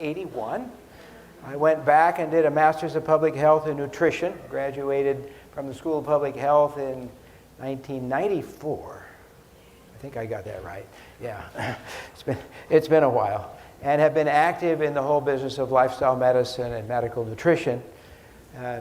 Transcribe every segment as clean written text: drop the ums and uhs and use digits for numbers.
1981. I went back and did a Master's of Public Health and Nutrition, graduated from the School of Public Health in 1994. I think I got that right. Yeah, it's been a while. And have been active in the whole business of lifestyle medicine and medical nutrition,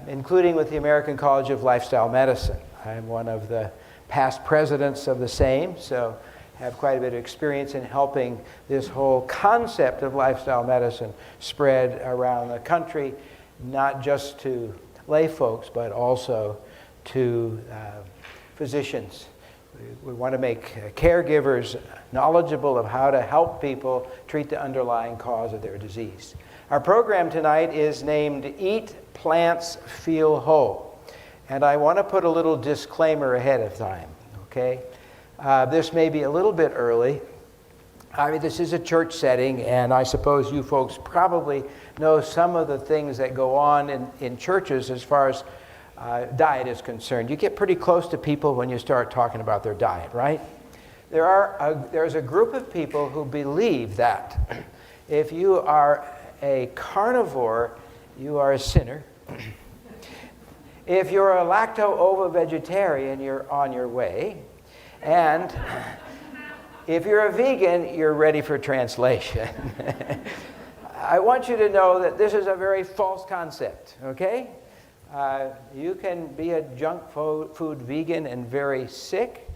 including with the American College of Lifestyle Medicine. I'm one of the past presidents of the same, so have quite a bit of experience in helping this whole concept of lifestyle medicine spread around the country, not just to lay folks, but also to physicians. We want to make caregivers knowledgeable of how to help people treat the underlying cause of their disease. Our program tonight is named Eat Plants, Feel Whole. And I want to put a little disclaimer ahead of time, okay? This may be a little bit early. I mean, this is a church setting, and I suppose you folks probably know some of the things that go on in churches as far as diet is concerned. You get pretty close to people when you start talking about their diet, right? There's a group of people who believe that if you are a carnivore, you are a sinner. If you're a lacto-ovo-vegetarian, you're on your way. And if you're a vegan, you're ready for translation. I want you to know that this is a very false concept, okay? You can be a junk food vegan and very sick,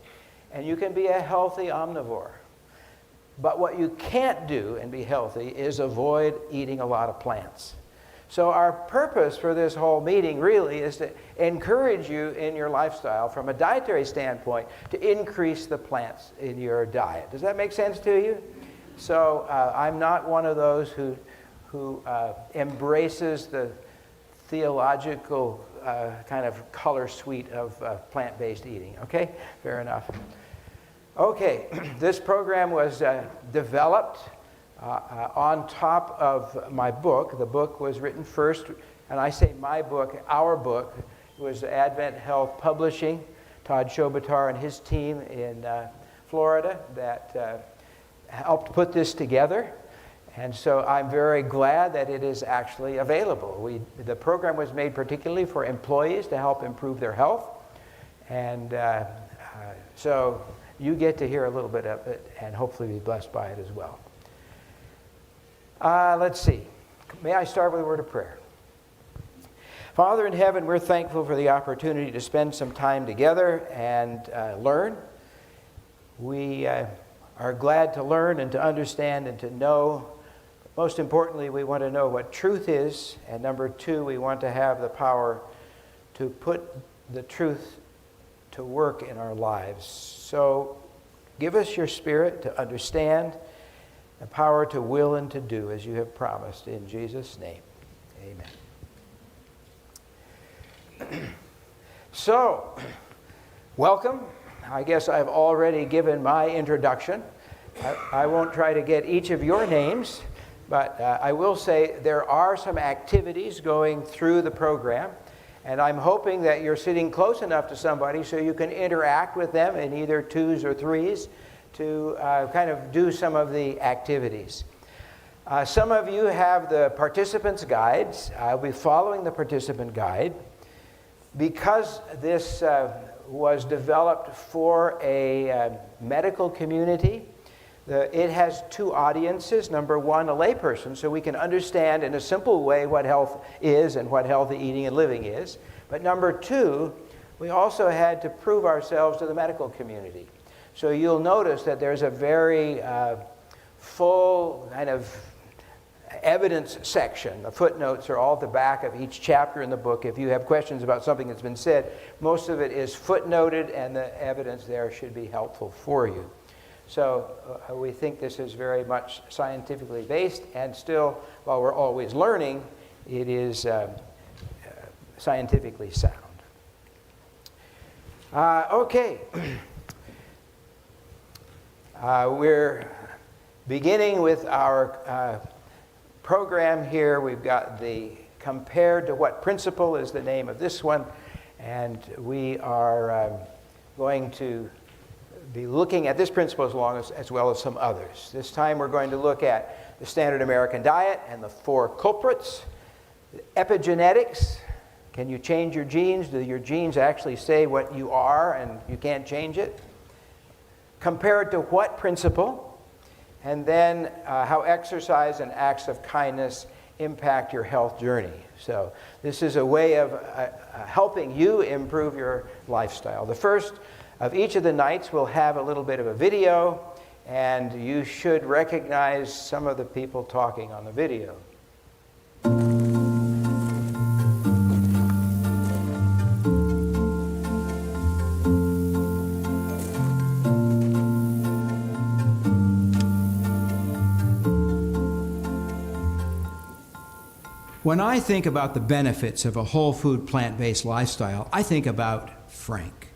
and you can be a healthy omnivore. But what you can't do and be healthy is avoid eating a lot of plants. So our purpose for this whole meeting really is to encourage you in your lifestyle from a dietary standpoint to increase the plants in your diet. Does that make sense to you? So I'm not one of those who embraces the theological kind of color suite of plant-based eating. Okay? Fair enough. Okay, this program was developed on top of my book. The book was written first, and I say my book, our book, was Advent Health Publishing. Todd Shobatar and his team in Florida that helped put this together. And so I'm very glad that it is actually available. The program was made particularly for employees to help improve their health. And so you get to hear a little bit of it and hopefully be blessed by it as well. Let's see. May I start with a word of prayer? Father in heaven, we're thankful for the opportunity to spend some time together and learn. We are glad to learn and to understand and to know. Most importantly, we want to know what truth is. And number two, we want to have the power to put the truth to work in our lives. So give us your spirit to understand, the power to will and to do as you have promised. In Jesus' name, amen. So, welcome. I guess I've already given my introduction. I won't try to get each of your names, but I will say there are some activities going through the program, and I'm hoping that you're sitting close enough to somebody so you can interact with them in either twos or threes to kind of do some of the activities. Some of you have the participants' guides. I'll be following the participant guide. Because this was developed for a medical community, it has two audiences. Number one, a layperson, so we can understand in a simple way what health is and what healthy eating and living is. But number two, we also had to prove ourselves to the medical community. So you'll notice that there's a very full kind of evidence section. The footnotes are all at the back of each chapter in the book. If you have questions about something that's been said, most of it is footnoted, and the evidence there should be helpful for you. So we think this is very much scientifically based, and still, while we're always learning, it is scientifically sound. Okay. We're beginning with our program here. We've got the Compared to What Principle is the name of this one, and we are going to be looking at this principle as well as some others. This time we're going to look at the standard American diet and the 4 culprits. Epigenetics. Can you change your genes? Do your genes actually say what you are and you can't change it? Compare it to what principle? And then how exercise and acts of kindness impact your health journey. So this is a way of helping you improve your lifestyle. The first of each of the nights will have a little bit of a video, and you should recognize some of the people talking on the video. When I think about the benefits of a whole food, plant-based lifestyle, I think about Frank.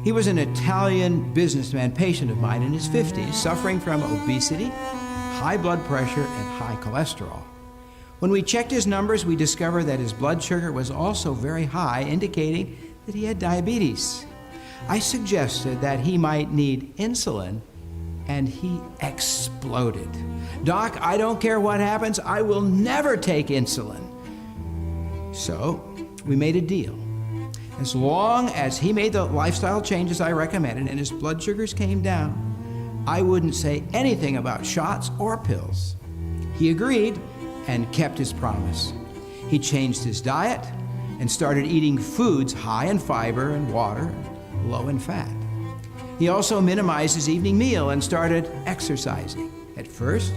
He was an Italian businessman patient of mine in his 50s, suffering from obesity, high blood pressure, and high cholesterol. When we checked his numbers, we discovered that his blood sugar was also very high, indicating that he had diabetes. I suggested that he might need insulin, and he exploded. "Doc, I don't care what happens, I will never take insulin." So we made a deal. As long as he made the lifestyle changes I recommended and his blood sugars came down, I wouldn't say anything about shots or pills. He agreed and kept his promise. He changed his diet and started eating foods high in fiber and water, low in fat. He also minimized his evening meal and started exercising. At first,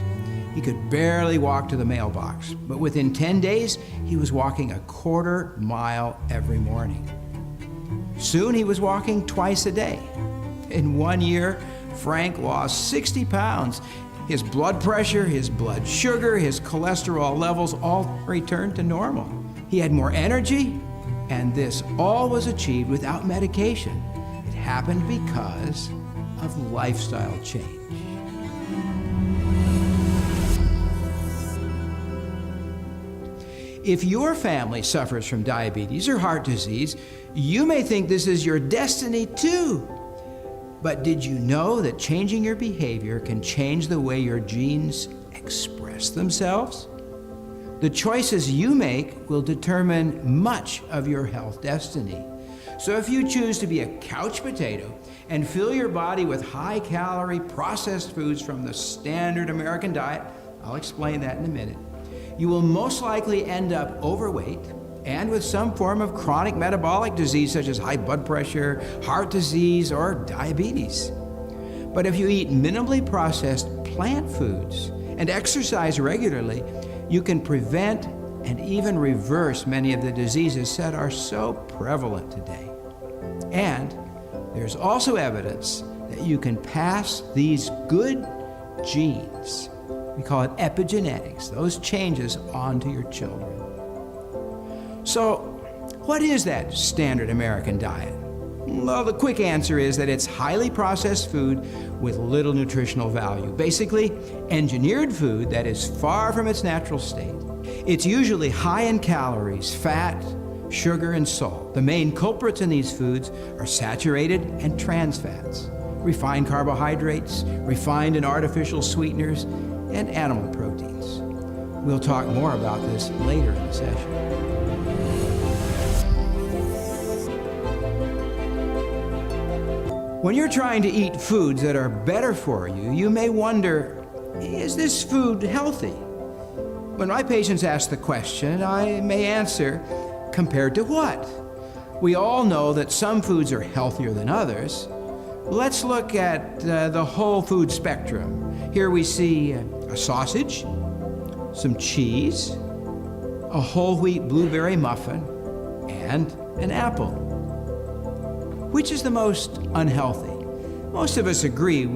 he could barely walk to the mailbox, but within 10 days, he was walking a quarter mile every morning. Soon he was walking twice a day. In 1 year, Frank lost 60 pounds. His blood pressure, his blood sugar, his cholesterol levels all returned to normal. He had more energy, and this all was achieved without medication. It happened because of lifestyle change. If your family suffers from diabetes or heart disease, you may think this is your destiny too. But did you know that changing your behavior can change the way your genes express themselves? The choices you make will determine much of your health destiny. So if you choose to be a couch potato and fill your body with high-calorie processed foods from the standard American diet, I'll explain that in a minute, you will most likely end up overweight and with some form of chronic metabolic disease such as high blood pressure, heart disease, or diabetes. But if you eat minimally processed plant foods and exercise regularly, you can prevent and even reverse many of the diseases that are so prevalent today. And there's also evidence that you can pass these good genes, we call it epigenetics, those changes onto your children. So, what is that standard American diet? Well, the quick answer is that it's highly processed food with little nutritional value. Basically, engineered food that is far from its natural state. It's usually high in calories, fat, sugar, and salt. The main culprits in these foods are saturated and trans fats, refined carbohydrates, refined and artificial sweeteners, and animal proteins. We'll talk more about this later in the session. When you're trying to eat foods that are better for you, you may wonder, is this food healthy? When my patients ask the question, I may answer, compared to what? We all know that some foods are healthier than others. Let's look at the whole food spectrum. Here we see a sausage, some cheese, a whole wheat blueberry muffin, and an apple. Which is the most unhealthy? Most of us agree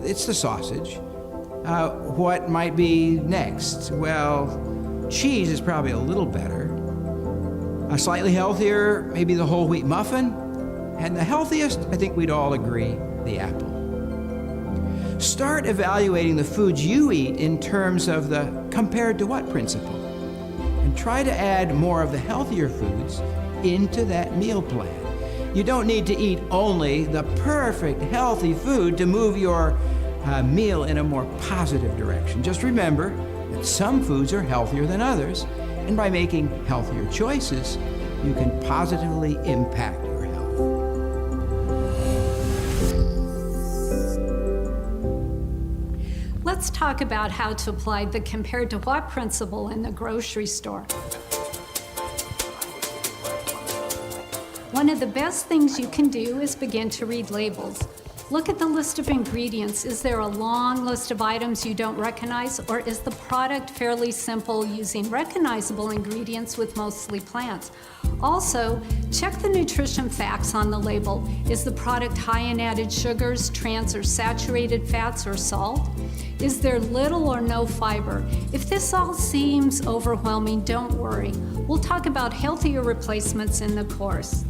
it's the sausage. What might be next? Well, cheese is probably a little better. Slightly healthier, maybe the whole wheat muffin. And the healthiest, I think we'd all agree, the apple. Start evaluating the foods you eat in terms of the compared to what principle. And try to add more of the healthier foods into that meal plan. You don't need to eat only the perfect, healthy food to move your meal in a more positive direction. Just remember that some foods are healthier than others, and by making healthier choices, you can positively impact your health. Let's talk about how to apply the compared to what principle in the grocery store. One of the best things you can do is begin to read labels. Look at the list of ingredients. Is there a long list of items you don't recognize, or is the product fairly simple using recognizable ingredients with mostly plants? Also, check the nutrition facts on the label. Is the product high in added sugars, trans or saturated fats, or salt? Is there little or no fiber? If this all seems overwhelming, don't worry. We'll talk about healthier replacements in the course.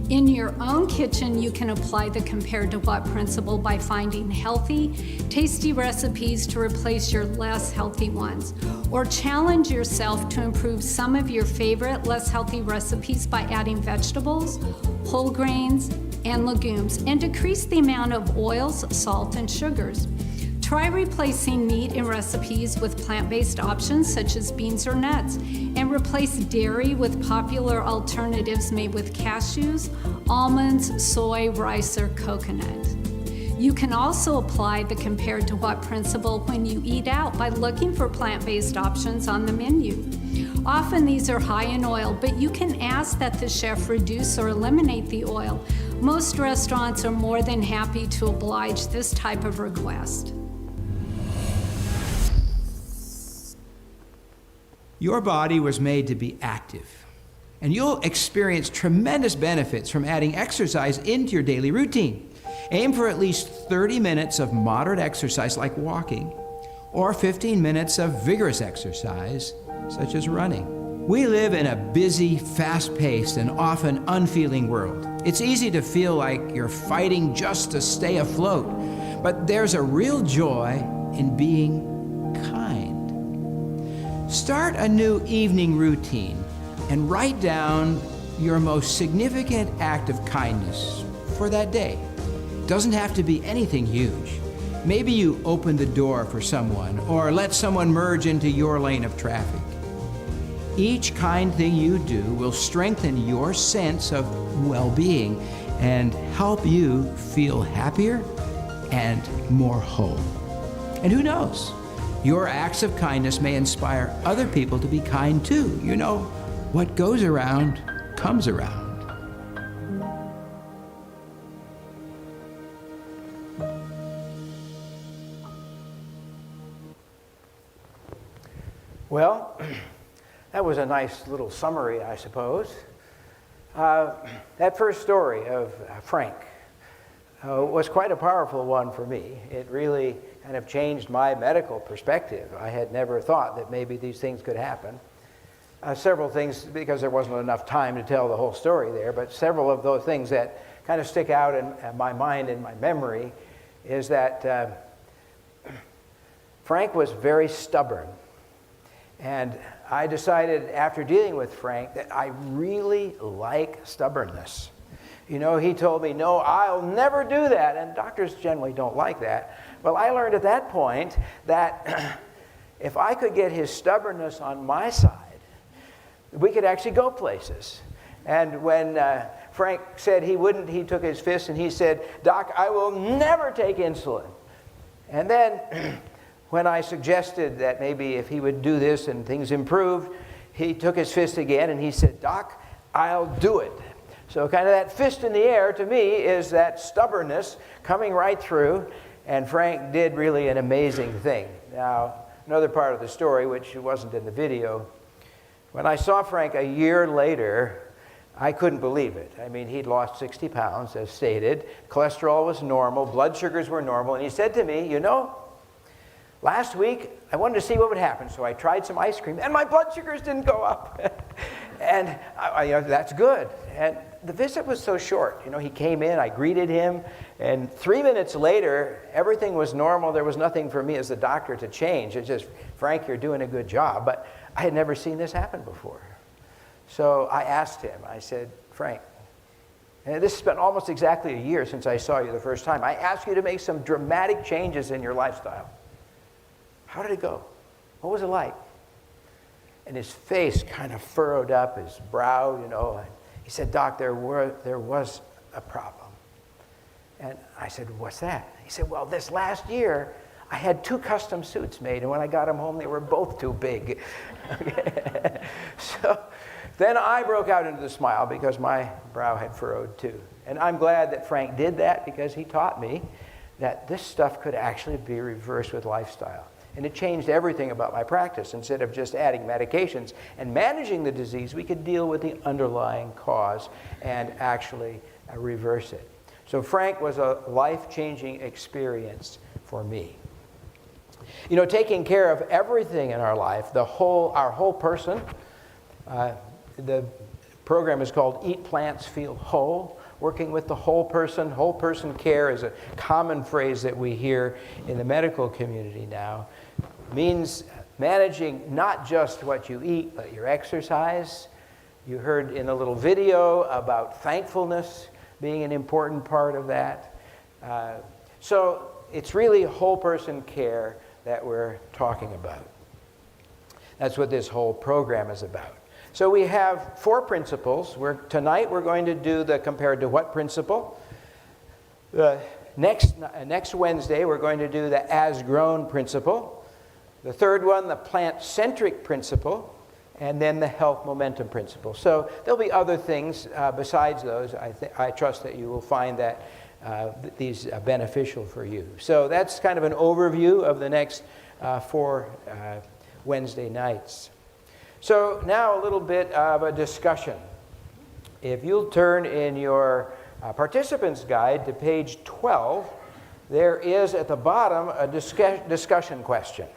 In your own kitchen, you can apply the compared to what principle by finding healthy, tasty recipes to replace your less healthy ones. Or challenge yourself to improve some of your favorite less healthy recipes by adding vegetables, whole grains, and legumes, and decrease the amount of oils, salt, and sugars. Try replacing meat in recipes with plant-based options such as beans or nuts, and replace dairy with popular alternatives made with cashews, almonds, soy, rice, or coconut. You can also apply the compared to what principle when you eat out by looking for plant-based options on the menu. Often these are high in oil, but you can ask that the chef reduce or eliminate the oil. Most restaurants are more than happy to oblige this type of request. Your body was made to be active, and you'll experience tremendous benefits from adding exercise into your daily routine. Aim for at least 30 minutes of moderate exercise like walking, or 15 minutes of vigorous exercise such as running. We live in a busy, fast-paced, and often unfeeling world. It's easy to feel like you're fighting just to stay afloat, but there's a real joy in being kind. Start a new evening routine and write down your most significant act of kindness for that day. It doesn't have to be anything huge. Maybe you opened the door for someone or let someone merge into your lane of traffic. Each kind thing you do will strengthen your sense of well-being and help you feel happier and more whole. And who knows? Your acts of kindness may inspire other people to be kind too. You know, what goes around comes around. Well, that was a nice little summary, I suppose. That first story of Frank was quite a powerful one for me. It really kind of changed my medical perspective. I had never thought that maybe these things could happen. Several things, because there wasn't enough time to tell the whole story there, but several of those things that kind of stick out in my mind and my memory is that Frank was very stubborn. And I decided after dealing with Frank that I really like stubbornness. You know, he told me, no, I'll never do that. And doctors generally don't like that. Well, I learned at that point that if I could get his stubbornness on my side, we could actually go places. And when Frank said he wouldn't, he took his fist and he said, Doc, I will never take insulin. And then when I suggested that maybe if he would do this and things improved, he took his fist again and he said, Doc, I'll do it. So kind of that fist in the air to me is that stubbornness coming right through. And Frank did really an amazing thing. Now, another part of the story, which wasn't in the video, when I saw Frank a year later, I couldn't believe it. I mean, he'd lost 60 pounds, as stated. Cholesterol was normal. Blood sugars were normal. And he said to me, you know, last week, I wanted to see what would happen. So I tried some ice cream, and my blood sugars didn't go up. And you know, that's good. And the visit was so short. You know, he came in, I greeted him, and 3 minutes later, everything was normal. There was nothing for me as the doctor to change. It's just, Frank, you're doing a good job. But I had never seen this happen before. So I asked him, I said, Frank, and this has been almost exactly a year since I saw you the first time. I asked you to make some dramatic changes in your lifestyle. How did it go? What was it like? And his face kind of furrowed up, his brow, you know. And he said, Doc, there was a problem. And I said, what's that? He said, well, this last year, I had 2 custom suits made, and when I got them home, they were both too big. Okay. So then I broke out into the smile because my brow had furrowed too. And I'm glad that Frank did that because he taught me that this stuff could actually be reversed with lifestyle. And it changed everything about my practice. Instead of just adding medications and managing the disease, we could deal with the underlying cause and actually reverse it. So Frank was a life-changing experience for me. You know, taking care of everything in our life, our whole person, the program is called Eat Plants, Feel Whole. Working with the whole person care is a common phrase that we hear in the medical community now. Means managing not just what you eat, but your exercise. You heard in a little video about thankfulness being an important part of that. So it's really whole person care that we're talking about. That's what this whole program is about. So we have 4 principles. Tonight we're going to do the compared to what principle. Next Wednesday we're going to do the as grown principle. The third one, the plant-centric principle. And then the health momentum principle. So there'll be other things besides those. I trust that you will find that these are beneficial for you. So that's kind of an overview of the next 4 Wednesday nights. So now a little bit of a discussion. If you'll turn in your participant's guide to page 12, there is at the bottom a discussion question.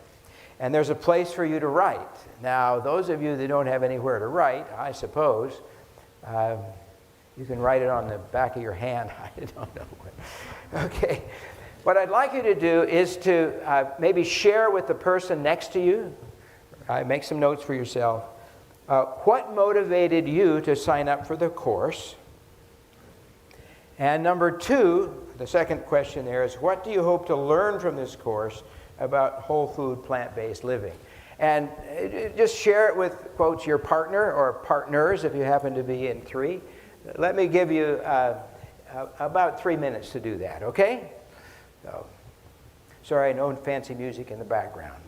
And there's a place for you to write. Now, those of you that don't have anywhere to write, I suppose, you can write it on the back of your hand. I don't know. Okay. What I'd like you to do is to maybe share with the person next to you, make some notes for yourself, what motivated you to sign up for the course? And number 2, the second question there is, what do you hope to learn from this course about whole food, plant-based living? And just share it with, quotes, your partner or partners if you happen to be in 3. Let me give you about 3 minutes to do that, okay? So, sorry, no fancy music in the background.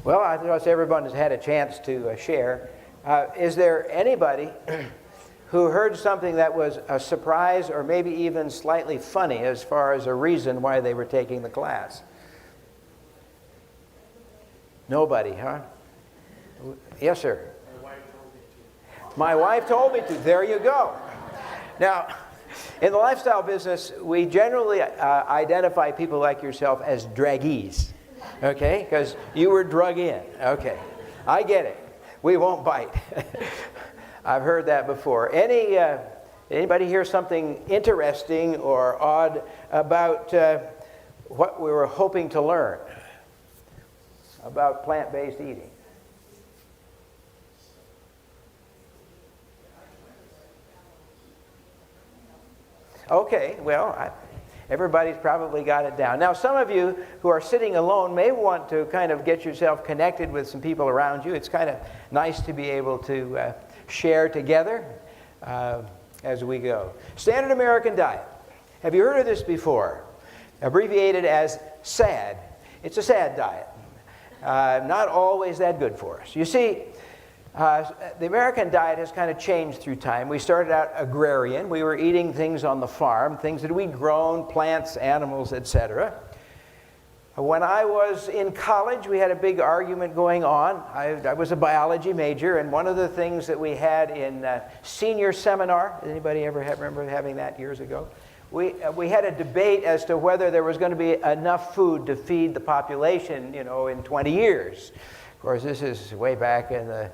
Well, I trust everyone has had a chance to share. Is there anybody who heard something that was a surprise or maybe even slightly funny as far as a reason why they were taking the class? Nobody, huh? Yes, sir. My wife told me to. There you go. Now, in the lifestyle business, we generally identify people like yourself as draggees. Okay, because you were drug in. Okay, I get it. We won't bite. I've heard that before. Anybody hear something interesting or odd about what we were hoping to learn about plant-based eating? Okay, well, everybody's probably got it down. Now, some of you who are sitting alone may want to kind of get yourself connected with some people around you. It's kind of nice to be able to share together as we go. Standard American Diet. Have you heard of this before? Abbreviated as SAD. It's a SAD diet. Not always that good for us. You see, the American diet has kind of changed through time. We started out agrarian. We were eating things on the farm, things that we'd grown, plants, animals, etc. When I was in college, we had a big argument going on. I was a biology major, and one of the things that we had in senior seminar, anybody ever remember having that years ago? We had a debate as to whether there was going to be enough food to feed the population, in 20 years. Of course, this is way back in the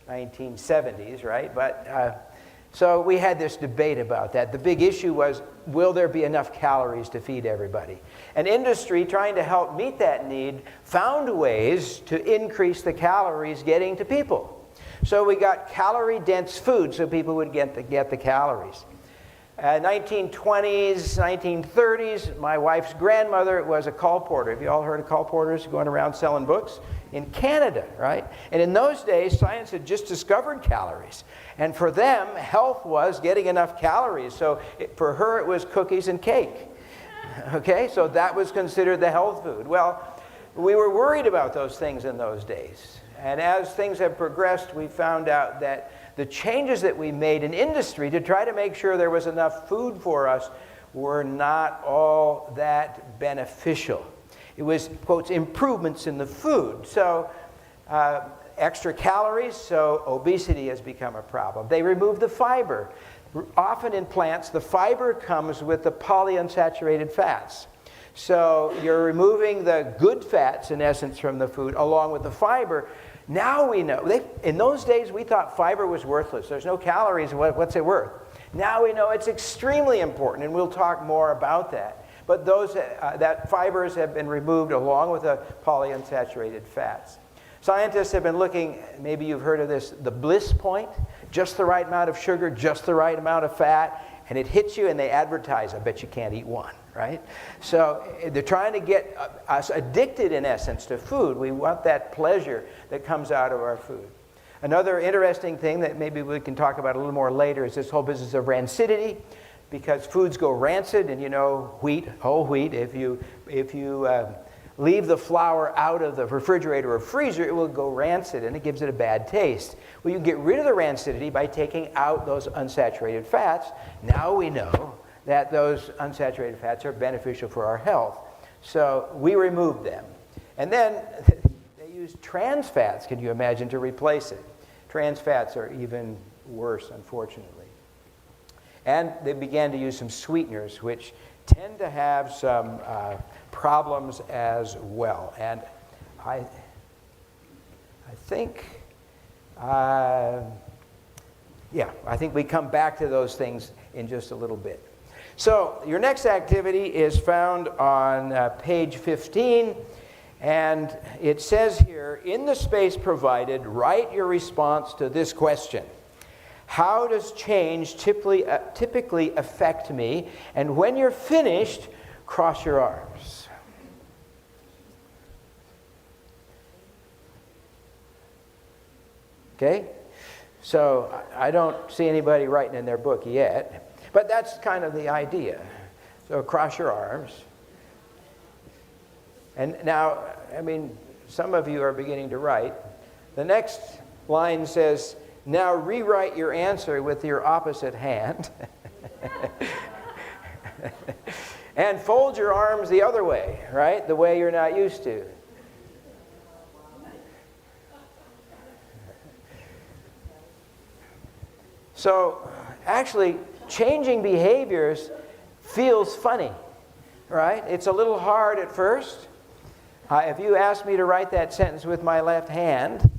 1970s, right? But so we had this debate about that. The big issue was, will there be enough calories to feed everybody? And industry, trying to help meet that need, found ways to increase the calories getting to people. So we got calorie-dense food so people would get the calories. 1920s, 1930s, my wife's grandmother was a colporteur. Have you all heard of colporteurs going around selling books? In Canada, right? And in those days, science had just discovered calories. And for them, health was getting enough calories. So for her, it was cookies and cake. Okay, so that was considered the health food. Well, we were worried about those things in those days. And as things have progressed, we found out that the changes that we made in industry to try to make sure there was enough food for us were not all that beneficial. It was, quotes, improvements in the food. So extra calories, so obesity has become a problem. They removed the fiber. Often in plants, the fiber comes with the polyunsaturated fats. So you're removing the good fats, in essence, from the food, along with the fiber. Now we know. In those days, we thought fiber was worthless. There's no calories. What's it worth? Now we know it's extremely important, and we'll talk more about that. But that fibers have been removed along with the polyunsaturated fats. Scientists have been looking, maybe you've heard of this, the bliss point, just the right amount of sugar, just the right amount of fat, and it hits you and they advertise, I bet you can't eat one, right? So they're trying to get us addicted, in essence, to food. We want that pleasure that comes out of our food. Another interesting thing that maybe we can talk about a little more later is this whole business of rancidity. Because foods go rancid, and wheat, whole wheat, if you leave the flour out of the refrigerator or freezer, it will go rancid, and it gives it a bad taste. Well, you get rid of the rancidity by taking out those unsaturated fats. Now we know that those unsaturated fats are beneficial for our health. So we removed them. And then they used trans fats, can you imagine, to replace it. Trans fats are even worse, unfortunately. And they began to use some sweeteners, which tend to have some problems as well. And I think we come back to those things in just a little bit. So your next activity is found on page 15. And it says here, in the space provided, write your response to this question. How does change typically affect me? And when you're finished, cross your arms. Okay? So I don't see anybody writing in their book yet. But that's kind of the idea. So cross your arms. And now, some of you are beginning to write. The next line says, now rewrite your answer with your opposite hand. And fold your arms the other way, right? The way you're not used to. So, actually, changing behaviors feels funny, right? It's a little hard at first. If you asked me to write that sentence with my left hand,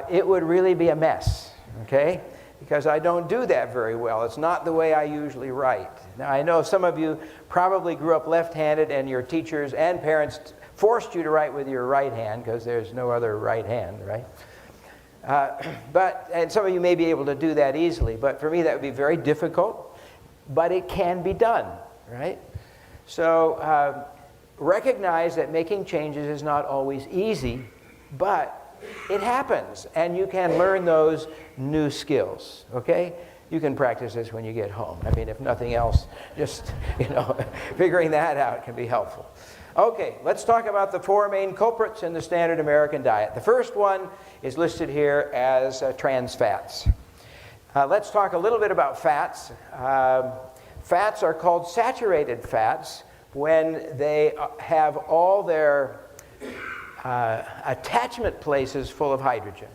it would really be a mess, okay? Because I don't do that very well. It's not the way I usually write. Now, I know some of you probably grew up left-handed and your teachers and parents forced you to write with your right hand because there's no other right hand, right? And some of you may be able to do that easily, but for me that would be very difficult. but it can be done, right? So recognize that making changes is not always easy, but it happens, and you can learn those new skills, okay? You can practice this when you get home. I mean, if nothing else, just, figuring that out can be helpful. Okay, let's talk about the 4 main culprits in the standard American diet. The first one is listed here as trans fats. Let's talk a little bit about fats. Fats are called saturated fats when they have all their attachment places full of hydrogen.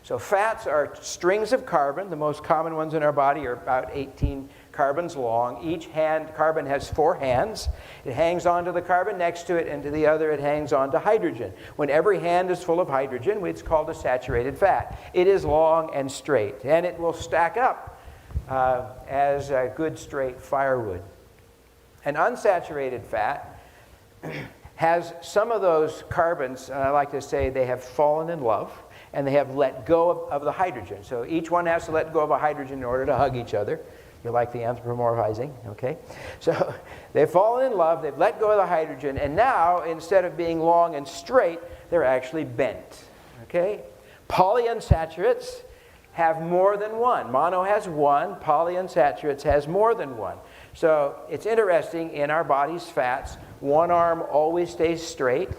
So fats are strings of carbon. The most common ones in our body are about 18 carbons long. Each carbon has 4 hands. It hangs onto the carbon next to it, and to the other it hangs onto hydrogen. When every hand is full of hydrogen, it's called a saturated fat. It is long and straight, and it will stack up as a good straight firewood. An unsaturated fat has some of those carbons, and I like to say they have fallen in love, and they have let go of the hydrogen. So each one has to let go of a hydrogen in order to hug each other. You like the anthropomorphizing, okay? So they've fallen in love, they've let go of the hydrogen, and now, instead of being long and straight, they're actually bent, okay? Polyunsaturates have more than one. Mono has one, polyunsaturates has more than one. So it's interesting, in our body's fats, one arm always stays straight,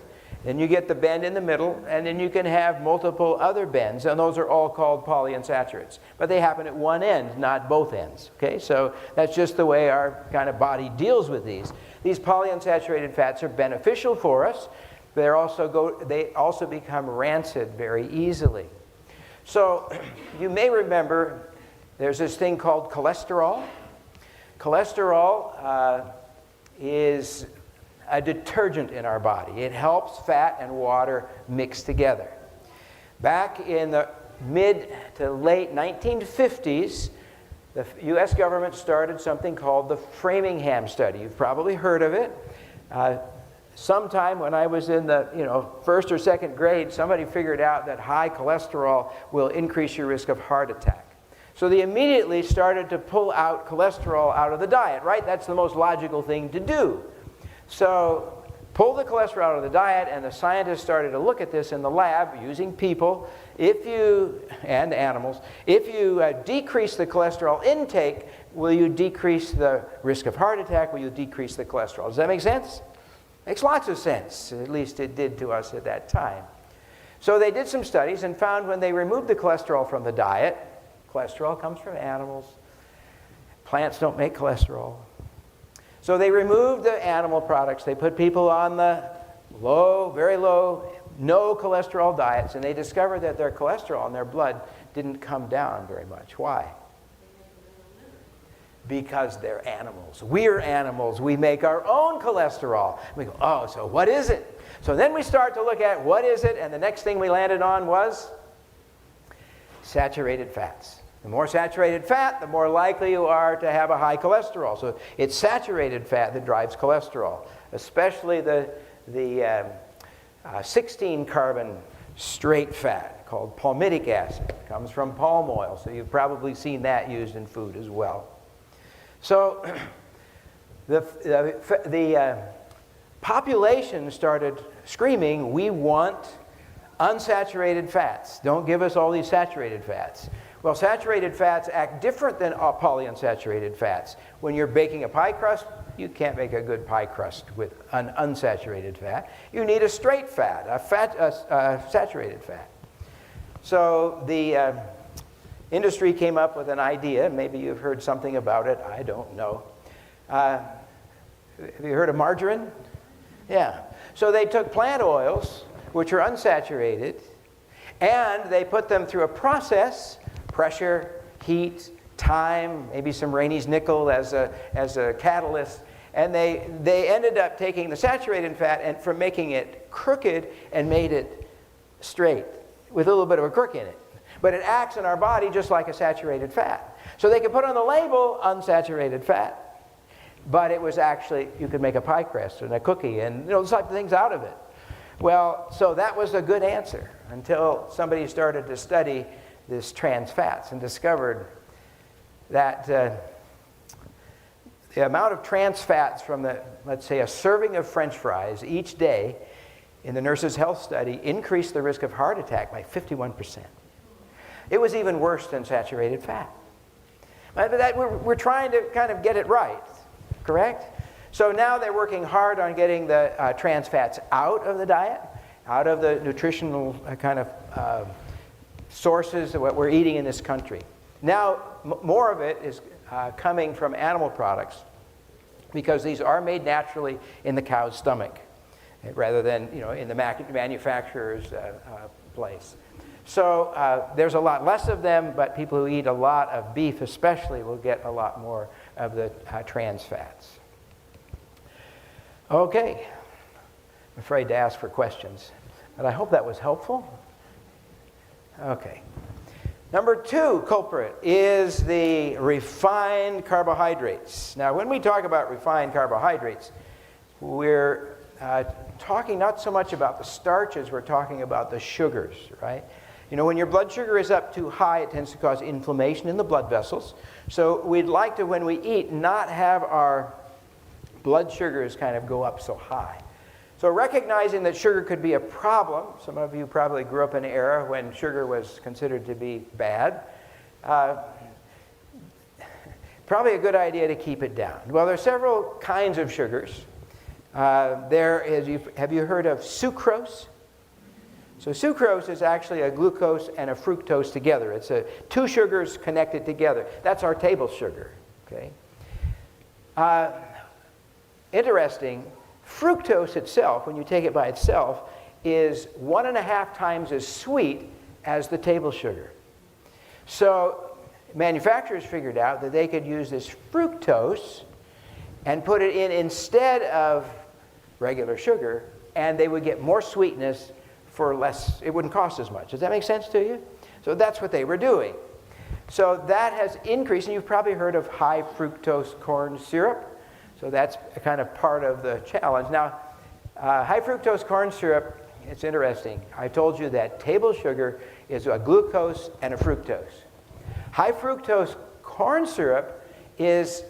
then you get the bend in the middle, and then you can have multiple other bends, and those are all called polyunsaturates. But they happen at one end, not both ends. Okay, so that's just the way our kind of body deals with these. These polyunsaturated fats are beneficial for us, but they also become rancid very easily. So you may remember there's this thing called cholesterol. Cholesterol is a detergent in our body. It helps fat and water mix together. Back in the mid to late 1950s, the U.S. government started something called the Framingham study. You've probably heard of it. Sometime when I was in the first or second grade, somebody figured out that high cholesterol will increase your risk of heart attack. So they immediately started to pull out cholesterol out of the diet, right? That's the most logical thing to do. So pull the cholesterol out of the diet, and the scientists started to look at this in the lab using people and animals. If you decrease the cholesterol intake, will you decrease the risk of heart attack? Will you decrease the cholesterol? Does that make sense? Makes lots of sense. At least it did to us at that time. So they did some studies and found when they removed the cholesterol from the diet, cholesterol comes from animals. Plants don't make cholesterol. So they removed the animal products. They put people on the low, very low, no cholesterol diets, and they discovered that their cholesterol in their blood didn't come down very much. Why? Because they're animals. We're animals. We make our own cholesterol. We go, oh, so what is it? So then we start to look at what is it, and the next thing we landed on was saturated fats. The more saturated fat, the more likely you are to have a high cholesterol. So it's saturated fat that drives cholesterol, especially the 16-carbon straight fat called palmitic acid. It comes from palm oil, so you've probably seen that used in food as well. So the population started screaming, we want unsaturated fats. Don't give us all these saturated fats. Well, saturated fats act different than polyunsaturated fats. When you're baking a pie crust, you can't make a good pie crust with an unsaturated fat. You need a straight fat, a saturated fat. So the industry came up with an idea. Maybe you've heard something about it. I don't know. Have you heard of margarine? Yeah. So they took plant oils, which are unsaturated, and they put them through a process, pressure, heat, time, maybe some Rainey's nickel as a catalyst, and they ended up taking the saturated fat and from making it crooked and made it straight with a little bit of a crook in it. But it acts in our body just like a saturated fat. So they could put on the label unsaturated fat, but it was actually, you could make a pie crust and a cookie and those type of things out of it. Well, so that was a good answer until somebody started to study this trans fats and discovered that the amount of trans fats from let's say, a serving of French fries each day in the Nurses' Health Study increased the risk of heart attack by 51%. It was even worse than saturated fat. But we're trying to kind of get it right, correct? So now they're working hard on getting the trans fats out of the diet, out of the nutritional kind of sources of what we're eating in this country. Now, more of it is coming from animal products because these are made naturally in the cow's stomach rather than in the manufacturer's place. So there's a lot less of them, but people who eat a lot of beef especially will get a lot more of the trans fats. Okay, I'm afraid to ask for questions, but I hope that was helpful. Okay. Number 2 culprit is the refined carbohydrates. Now, when we talk about refined carbohydrates, we're talking not so much about the starches, we're talking about the sugars, right? When your blood sugar is up too high, it tends to cause inflammation in the blood vessels. So we'd like to, when we eat, not have our blood sugars kind of go up so high. So recognizing that sugar could be a problem, some of you probably grew up in an era when sugar was considered to be bad, probably a good idea to keep it down. Well, there are several kinds of sugars. Have you heard of sucrose? So sucrose is actually a glucose and a fructose together. It's two sugars connected together. That's our table sugar. Okay. Interesting. Fructose itself, when you take it by itself, is 1.5 times as sweet as the table sugar. So manufacturers figured out that they could use this fructose and put it in instead of regular sugar, and they would get more sweetness for less. It wouldn't cost as much. Does that make sense to you? So that's what they were doing. So that has increased, and you've probably heard of high fructose corn syrup. So that's kind of part of the challenge. Now, high fructose corn syrup, it's interesting. I told you that table sugar is a glucose and a fructose. High fructose corn syrup is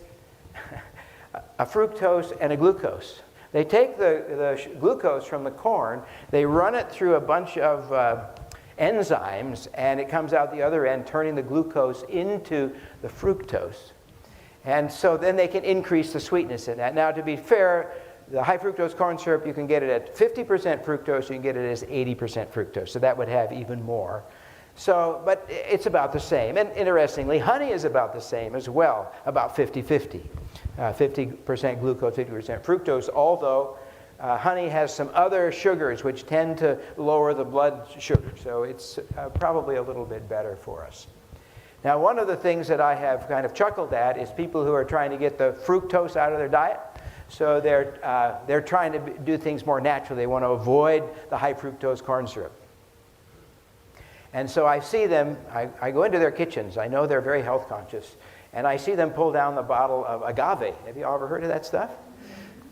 a fructose and a glucose. They take the glucose from the corn, they run it through a bunch of enzymes, and it comes out the other end, turning the glucose into the fructose. And so then they can increase the sweetness in that. Now, to be fair, the high fructose corn syrup, you can get it at 50% fructose, you can get it as 80% fructose. So that would have even more. So, but it's about the same. And interestingly, honey is about the same as well, about 50-50. 50% glucose, 50% fructose, although honey has some other sugars which tend to lower the blood sugar. So it's probably a little bit better for us. Now, one of the things that I have kind of chuckled at is people who are trying to get the fructose out of their diet. So they're trying to do things more naturally. They want to avoid the high fructose corn syrup. And so I see them, I go into their kitchens. I know they're very health conscious. And I see them pull down the bottle of agave. Have you all ever heard of that stuff?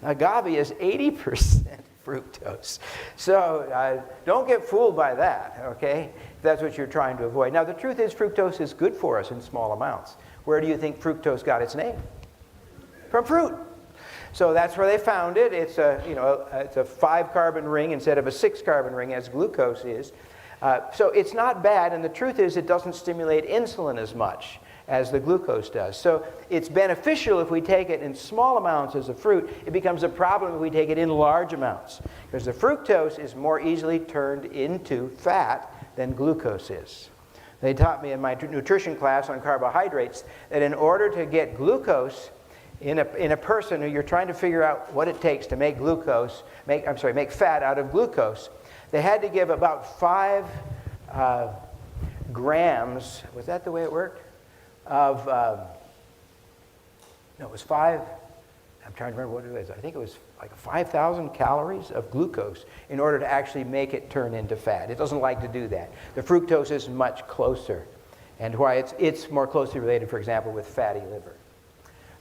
Agave is 80% fructose. So don't get fooled by that, okay? If that's what you're trying to avoid. Now, the truth is fructose is good for us in small amounts. Where do you think fructose got its name? From fruit. So that's where they found it. It's a 5-carbon ring instead of a 6-carbon ring as glucose is. So it's not bad, and the truth is it doesn't stimulate insulin as much as the glucose does. So it's beneficial if we take it in small amounts as a fruit. It becomes a problem if we take it in large amounts, because the fructose is more easily turned into fat than glucose is. They taught me in my nutrition class on carbohydrates that in order to get glucose in a person who you're trying to figure out what it takes to make make fat out of glucose, they had to give about 5 grams, was that the way it worked? It was 5, I'm trying to remember what it was. I think it was like 5,000 calories of glucose in order to actually make it turn into fat. It doesn't like to do that. The fructose is much closer, and why it's more closely related, for example, with fatty liver.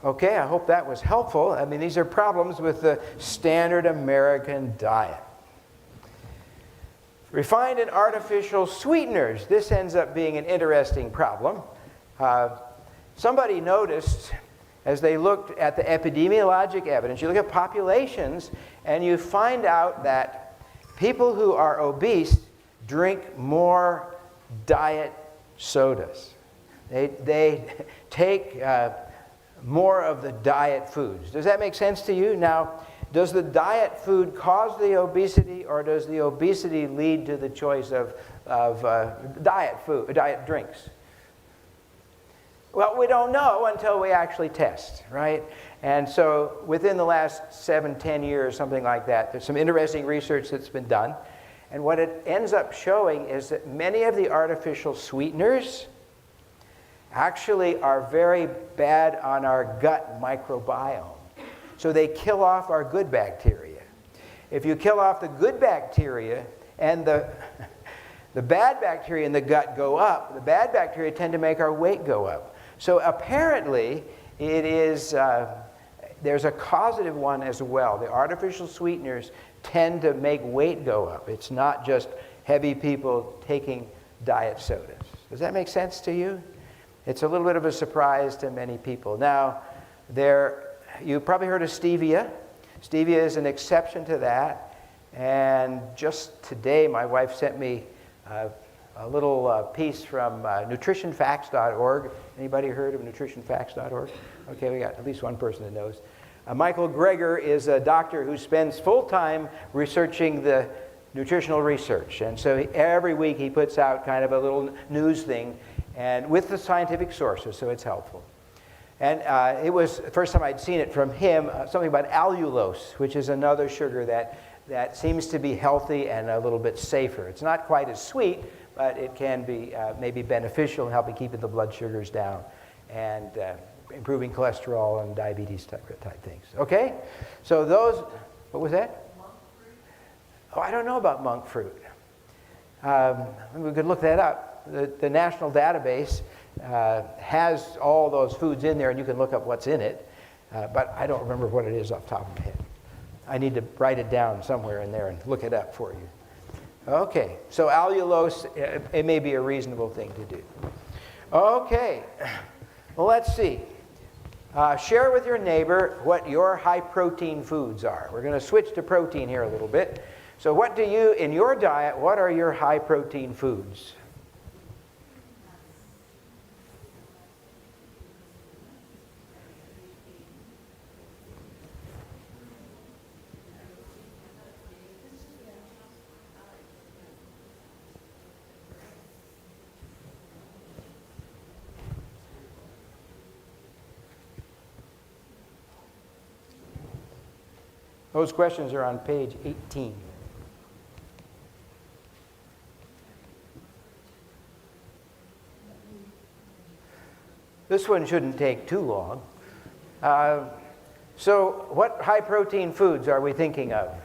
Okay, I hope that was helpful. I mean, these are problems with the standard American diet. Refined and artificial sweeteners. This ends up being an interesting problem. Somebody noticed as they looked at the epidemiologic evidence, you look at populations, and you find out that people who are obese drink more diet sodas. They take more of the diet foods. Does that make sense to you? Now, does the diet food cause the obesity, or does the obesity lead to the choice of diet drinks? Well, we don't know until we actually test, right? And so within the last 7-10 years, something like that, there's some interesting research that's been done. And what it ends up showing is that many of the artificial sweeteners actually are very bad on our gut microbiome. So they kill off our good bacteria. If you kill off the good bacteria and the bad bacteria in the gut go up, the bad bacteria tend to make our weight go up. So apparently, it is, there's a causative one as well. The artificial sweeteners tend to make weight go up. It's not just heavy people taking diet sodas. Does that make sense to you? It's a little bit of a surprise to many people. Now, you've probably heard of stevia. Stevia is an exception to that. And just today, my wife sent me a little piece from nutritionfacts.org. Anybody heard of nutritionfacts.org? Okay, we got at least one person that knows. Michael Greger is a doctor who spends full time researching the nutritional research. And so every week he puts out kind of a little news thing and with the scientific sources, so it's helpful. And it was the first time I'd seen it from him, something about allulose, which is another sugar that seems to be healthy and a little bit safer. It's not quite as sweet, but it can be maybe beneficial in helping keeping the blood sugars down and improving cholesterol and diabetes type things. Okay? So those, what was that? Monk fruit? Oh, I don't know about monk fruit. We could look that up. The national database has all those foods in there, and you can look up what's in it, but I don't remember what it is off the top of my head. I need to write it down somewhere in there and look it up for you. Okay, so allulose, it may be a reasonable thing to do. Okay, well, let's see. Share with your neighbor what your high-protein foods are. We're going to switch to protein here a little bit. So what do you, in your diet, what are your high-protein foods? Those questions are on page 18. This one shouldn't take too long. So what high-protein foods are we thinking of?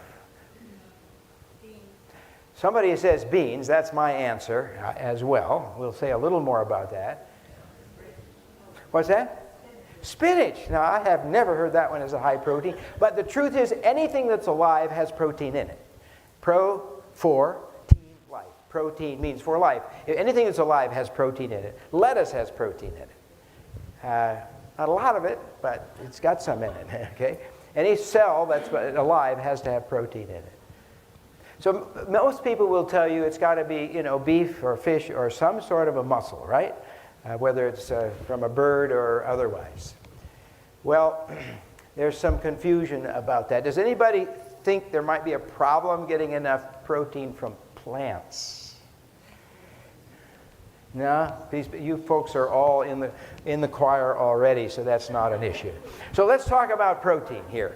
Beans. Somebody says beans. That's my answer as well. We'll say a little more about that. What's that? Spinach. Now, I have never heard that one as a high protein, but the truth is anything that's alive has protein in it. For team life. Protein means for life. Anything that's alive has protein in it. Lettuce has protein in it. Not a lot of it, but it's got some in it. Okay? Any cell that's alive has to have protein in it. So most people will tell you it's got to be, beef or fish or some sort of a muscle, right? Whether it's from a bird or otherwise. Well, there's some confusion about that. Does anybody think there might be a problem getting enough protein from plants? No? You folks are all in the choir already, so that's not an issue. So let's talk about protein here.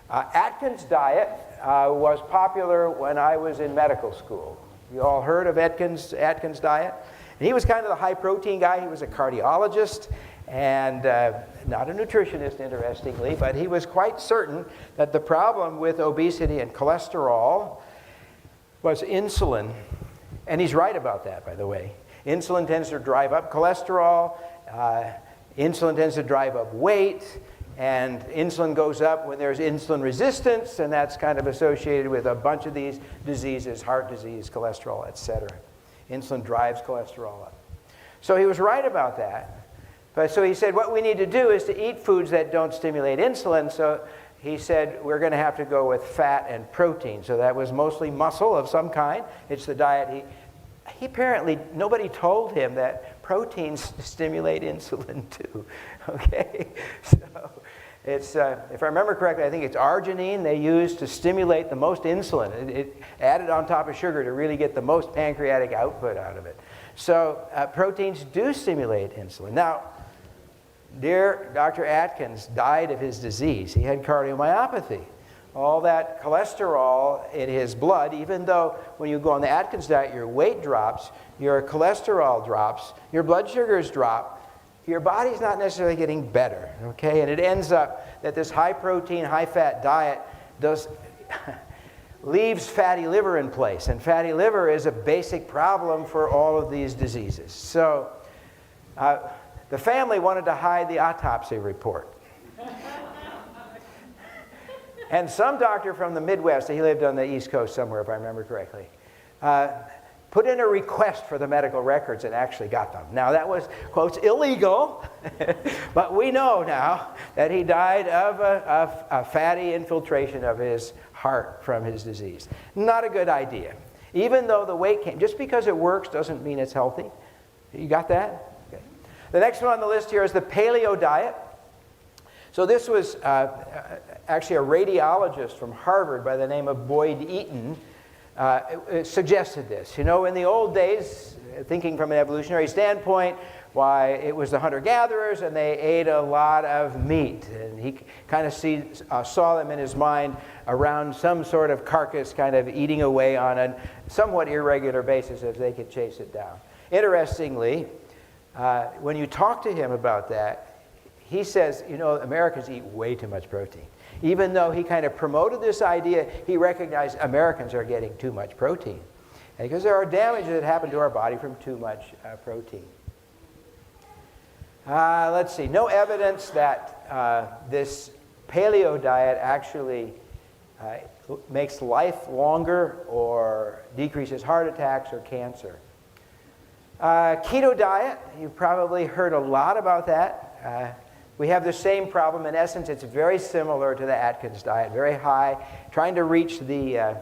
Atkins' diet was popular when I was in medical school. You all heard of Atkins' diet? And he was kind of the high-protein guy. He was a cardiologist and not a nutritionist, interestingly, but he was quite certain that the problem with obesity and cholesterol was insulin. And he's right about that, by the way. Insulin tends to drive up cholesterol. Insulin tends to drive up weight. And insulin goes up when there's insulin resistance, and that's kind of associated with a bunch of these diseases, heart disease, cholesterol, etc. Insulin drives cholesterol up. So he was right about that. But so he said, what we need to do is to eat foods that don't stimulate insulin. So he said, we're going to have to go with fat and protein. So that was mostly muscle of some kind. It's the diet he apparently, nobody told him that proteins stimulate insulin too. Okay? So it's, if I remember correctly, I think it's arginine they use to stimulate the most insulin. It added on top of sugar to really get the most pancreatic output out of it. So proteins do stimulate insulin. Now, dear Dr. Atkins died of his disease. He had cardiomyopathy. All that cholesterol in his blood, even though when you go on the Atkins diet, your weight drops, your cholesterol drops, your blood sugars drop, your body's not necessarily getting better, okay? And it ends up that this high-protein, high-fat diet leaves fatty liver in place. And fatty liver is a basic problem for all of these diseases. So the family wanted to hide the autopsy report. And some doctor from the Midwest, he lived on the East Coast somewhere if I remember correctly, put in a request for the medical records and actually got them. Now that was, quotes, illegal, but we know now that he died of a fatty infiltration of his heart from his disease. Not a good idea. Even though the weight came, just because it works doesn't mean it's healthy. You got that? Okay. The next one on the list here is the paleo diet. So this was actually a radiologist from Harvard by the name of Boyd Eaton suggested this. You know, in the old days, thinking from an evolutionary standpoint, why it was the hunter-gatherers and they ate a lot of meat. And he kind of saw them in his mind around some sort of carcass kind of eating away on a somewhat irregular basis if they could chase it down. Interestingly, when you talk to him about that, he says, you know, Americans eat way too much protein. Even though he kind of promoted this idea, he recognized Americans are getting too much protein. And because there are damages that happen to our body from too much protein. Let's see. No evidence that this paleo diet actually makes life longer or decreases heart attacks or cancer. Keto diet, you've probably heard a lot about that. We have the same problem. In essence, it's very similar to the Atkins diet, very high, trying to reach the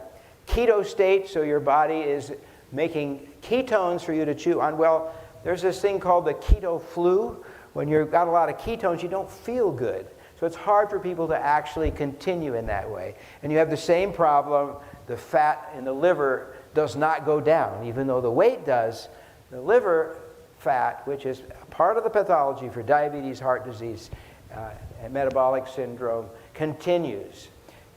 keto state so your body is making ketones for you to chew on. Well, there's this thing called the keto flu. When you've got a lot of ketones, you don't feel good. So it's hard for people to actually continue in that way. And you have the same problem. The fat in the liver does not go down, even though the weight does. The liver fat, which is part of the pathology for diabetes, heart disease, and metabolic syndrome, continues.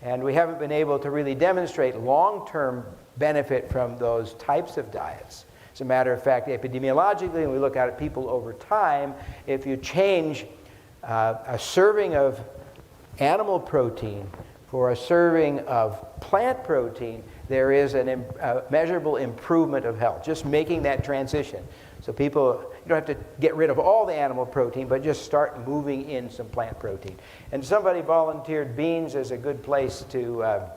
And we haven't been able to really demonstrate long-term benefit from those types of diets. As a matter of fact, epidemiologically, when we look at people over time, if you change a serving of animal protein for a serving of plant protein, there is a measurable improvement of health, just making that transition. So people, you don't have to get rid of all the animal protein, but just start moving in some plant protein. And somebody volunteered beans as a good place to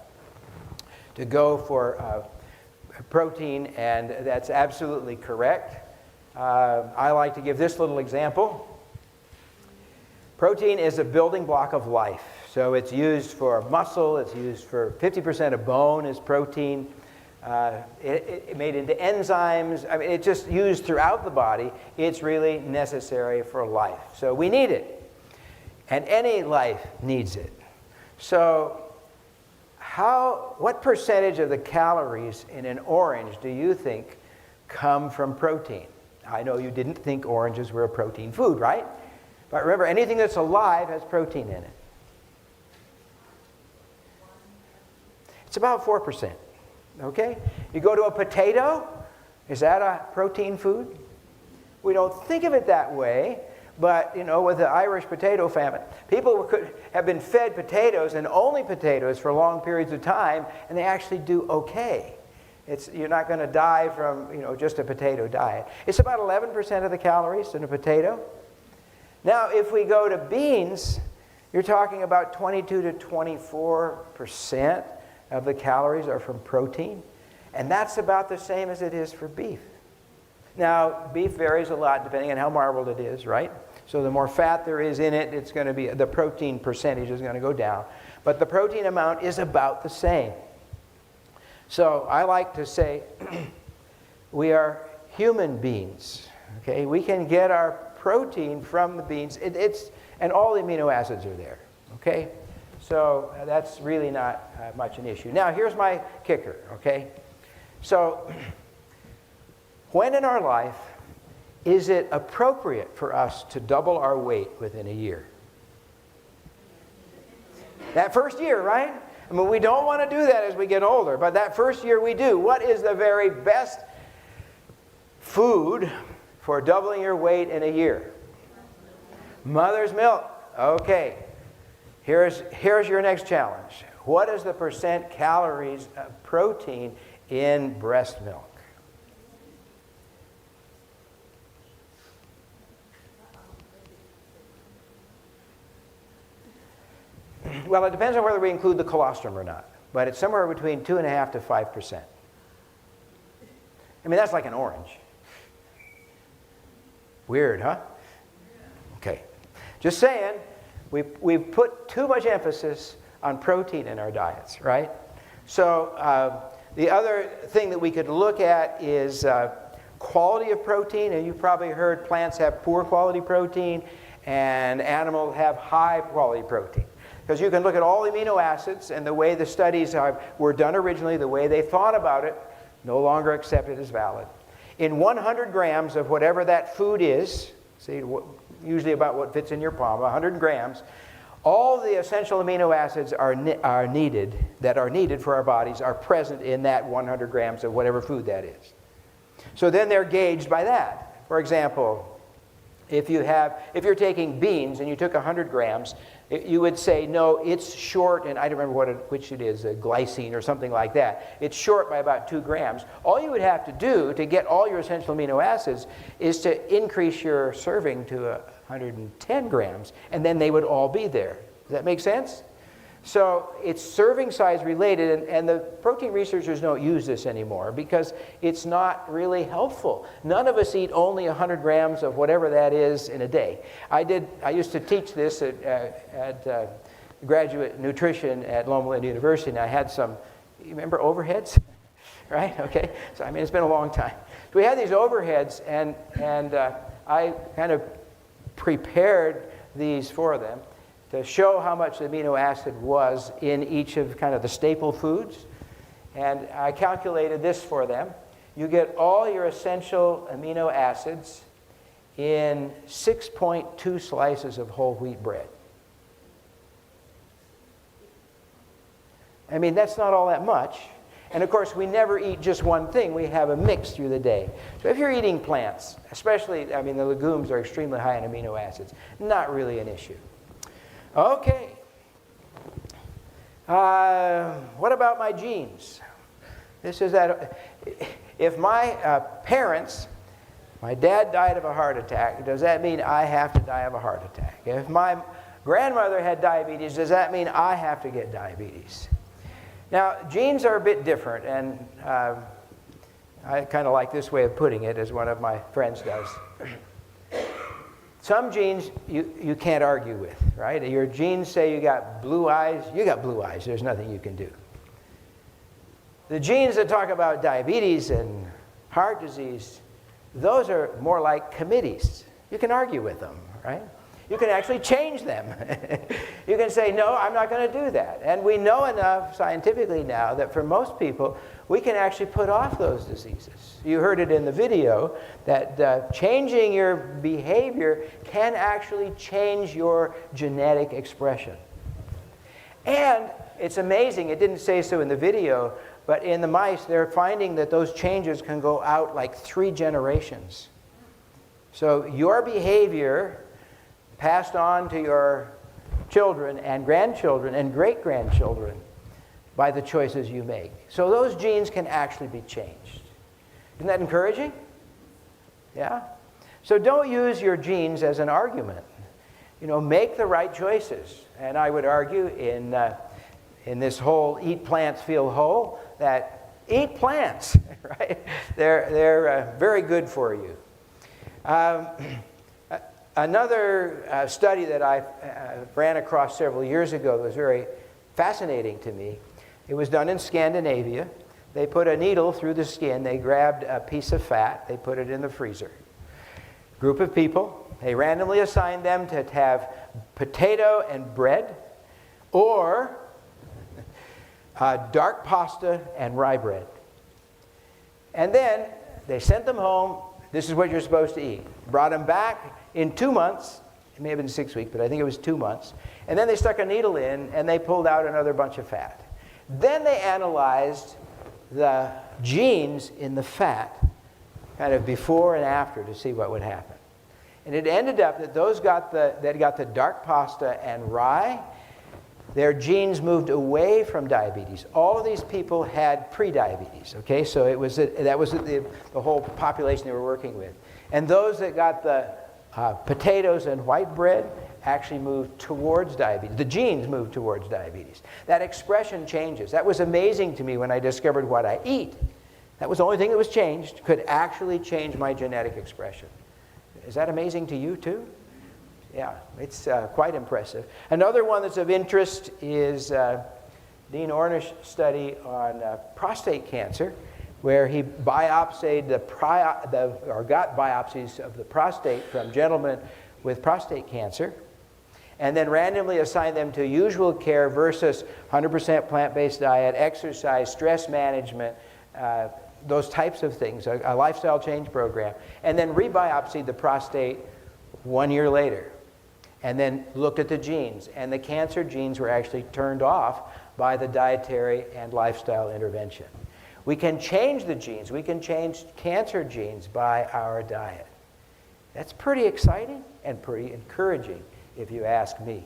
go for protein, and that's absolutely correct. I like to give this little example. Protein is a building block of life. So it's used for muscle, it's used for 50% of bone is protein. It made into enzymes. I mean, it's just used throughout the body. It's really necessary for life. So we need it. And any life needs it. So what percentage of the calories in an orange do you think come from protein? I know you didn't think oranges were a protein food, right? But remember, anything that's alive has protein in it. It's about 4%. Okay? You go to a potato, is that a protein food? We don't think of it that way, but you know, with the Irish potato famine, people could have been fed potatoes and only potatoes for long periods of time, and they actually do okay. You're not going to die from just a potato diet. It's about 11% of the calories in a potato. Now, if we go to beans, you're talking about 22 to 24% of the calories are from protein, and that's about the same as it is for beef. Now, beef varies a lot depending on how marbled it is, right? So the more fat there is in it, it's going to be, the protein percentage is going to go down. But the protein amount is about the same. So I like to say we are human beings. Okay, we can get our protein from the beans. And all the amino acids are there. Okay, so that's really not much an issue. Now here's my kicker. Okay, so when in our life is it appropriate for us to double our weight within a year? That first year, right? I mean, we don't want to do that as we get older, but that first year we do. What is the very best food for doubling your weight in a year? Mother's milk. Okay. Here's your next challenge. What is the percent calories of protein in breast milk? Well, it depends on whether we include the colostrum or not, but it's somewhere between 2.5% to 5%. I mean, that's like an orange. Weird, huh? Okay. Just saying, we've put too much emphasis on protein in our diets, right? So the other thing that we could look at is quality of protein, and you've probably heard plants have poor quality protein and animals have high quality protein. Because you can look at all the amino acids, and the way the studies were done originally, the way they thought about it, no longer accepted as valid. In 100 grams of whatever that food is, see, usually about what fits in your palm, 100 grams, all the essential amino acids are needed for our bodies are present in that 100 grams of whatever food that is. So then they're gauged by that. For example, if you're taking beans and you took 100 grams, you would say, no, it's short, and I don't remember which it is, glycine or something like that. It's short by about 2 grams. All you would have to do to get all your essential amino acids is to increase your serving to 110 grams, and then they would all be there. Does that make sense? So it's serving size related, and the protein researchers don't use this anymore because it's not really helpful. None of us eat only 100 grams of whatever that is in a day. I used to teach this at graduate nutrition at Loma Linda University, and I had some, you remember overheads? Right? Okay. So I mean, it's been a long time. So we had these overheads, and I kind of prepared these for them to show how much amino acid was in each of kind of the staple foods. And I calculated this for them. You get all your essential amino acids in 6.2 slices of whole wheat bread. I mean, that's not all that much. And of course, we never eat just one thing. We have a mix through the day. So if you're eating plants, especially, I mean, the legumes are extremely high in amino acids. Not really an issue. Okay. What about my genes? This is that. If my parents, my dad died of a heart attack, does that mean I have to die of a heart attack? If my grandmother had diabetes, does that mean I have to get diabetes? Now, genes are a bit different, and I kind of like this way of putting it, as one of my friends does. Some genes you can't argue with, right? Your genes say you got blue eyes, you got blue eyes. There's nothing you can do. The genes that talk about diabetes and heart disease, those are more like committees. You can argue with them, right? You can actually change them. You can say, no, I'm not going to do that. And we know enough scientifically now that for most people, we can actually put off those diseases. You heard it in the video that changing your behavior can actually change your genetic expression. And it's amazing, it didn't say so in the video, but in the mice, they're finding that those changes can go out like 3 generations. So your behavior passed on to your children and grandchildren and great-grandchildren by the choices you make. So those genes can actually be changed. Isn't that encouraging? Yeah? So don't use your genes as an argument. You know, make the right choices. And I would argue in this whole eat plants, feel whole, that eat plants, right? They're very good for you. Another study that I ran across several years ago that was very fascinating to me, it was done in Scandinavia. They put a needle through the skin, they grabbed a piece of fat, they put it in the freezer. Group of people, they randomly assigned them to have potato and bread or dark pasta and rye bread. And then they sent them home. This is what you're supposed to eat. Brought them back in 2 months. It may have been 6 weeks, but I think it was 2 months. And then they stuck a needle in, and they pulled out another bunch of fat. Then they analyzed the genes in the fat, kind of before and after, to see what would happen. And it ended up that those that got the dark pasta and rye, their genes moved away from diabetes. All of these people had pre-diabetes, okay? So that was the whole population they were working with. And those that got the potatoes and white bread actually moved towards diabetes. The genes moved towards diabetes. That expression changes. That was amazing to me when I discovered what I eat. That was the only thing that was changed, could actually change my genetic expression. Is that amazing to you too? Yeah, it's quite impressive. Another one that's of interest is Dean Ornish's study on prostate cancer, where he biopsied or got biopsies of the prostate from gentlemen with prostate cancer, and then randomly assigned them to usual care versus 100% plant-based diet, exercise, stress management, those types of things, a lifestyle change program, and then rebiopsied the prostate 1 year later. And then looked at the genes, and the cancer genes were actually turned off by the dietary and lifestyle intervention. We can change the genes. We can change cancer genes by our diet. That's pretty exciting and pretty encouraging, if you ask me.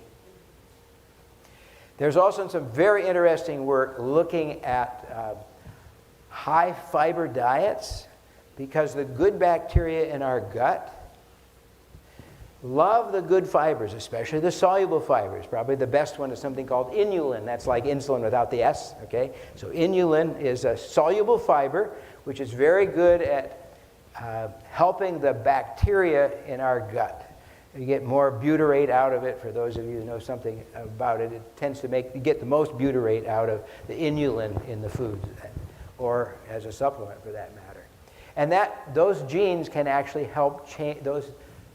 There's also some very interesting work looking at high fiber diets, because the good bacteria in our gut love the good fibers, especially the soluble fibers. Probably the best one is something called inulin. That's like insulin without the S, okay? So inulin is a soluble fiber, which is very good at helping the bacteria in our gut. You get more butyrate out of it. For those of you who know something about it, it tends to get the most butyrate out of the inulin in the foods, or as a supplement for that matter. And those genes can actually help change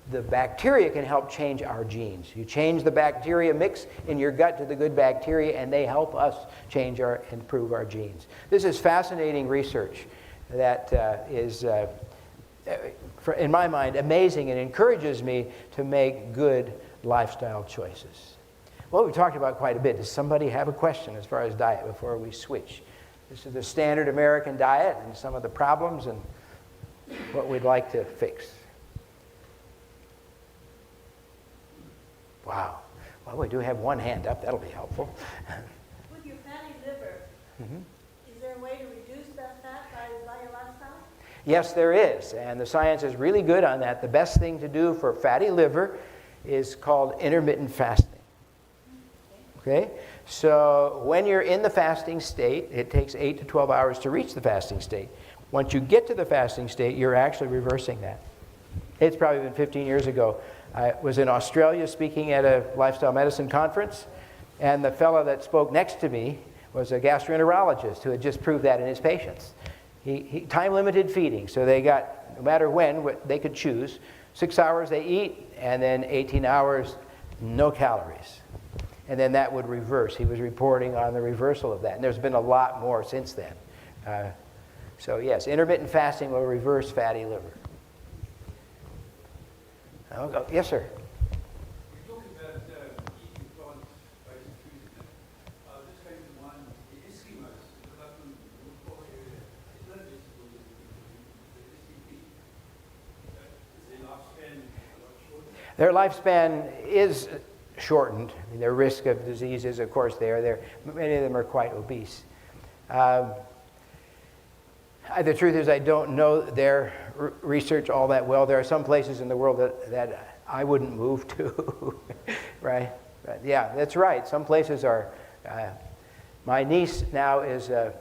the bacteria can help change our genes. You change the bacteria mix in your gut to the good bacteria, and they help us improve our genes. This is fascinating research that is, in my mind, amazing and encourages me to make good lifestyle choices. Well, we've talked about quite a bit. Does somebody have a question as far as diet before we switch? This is the standard American diet and some of the problems and what we'd like to fix. Wow. Well, we do have one hand up. That'll be helpful. With your fatty liver, is there a way to reduce that fat by your lifestyle? Yes, there is. And the science is really good on that. The best thing to do for fatty liver is called intermittent fasting. Okay? So when you're in the fasting state, it takes 8 to 12 hours to reach the fasting state. Once you get to the fasting state, you're actually reversing that. It's probably been 15 years ago. I was in Australia speaking at a lifestyle medicine conference, and the fellow that spoke next to me was a gastroenterologist who had just proved that in his patients. He time-limited feeding, so they got, no matter when, they could choose. 6 hours they eat, and then 18 hours, no calories. And then that would reverse. He was reporting on the reversal of that, and there's been a lot more since then. So yes, intermittent fasting will reverse fatty liver. Oh, yes, sir. You talk about eating plant-based foods. This came to mind, the Eskimos, the Latin area. It's not vegetables, the SCP. Is their lifespan a lot shorter? Their lifespan is shortened. I mean, their risk of disease is, of course, there. Many of them are quite obese. The truth is, I don't know their research all that well. There are some places in the world that I wouldn't move to, right? But yeah, that's right. Some places are. My niece now is a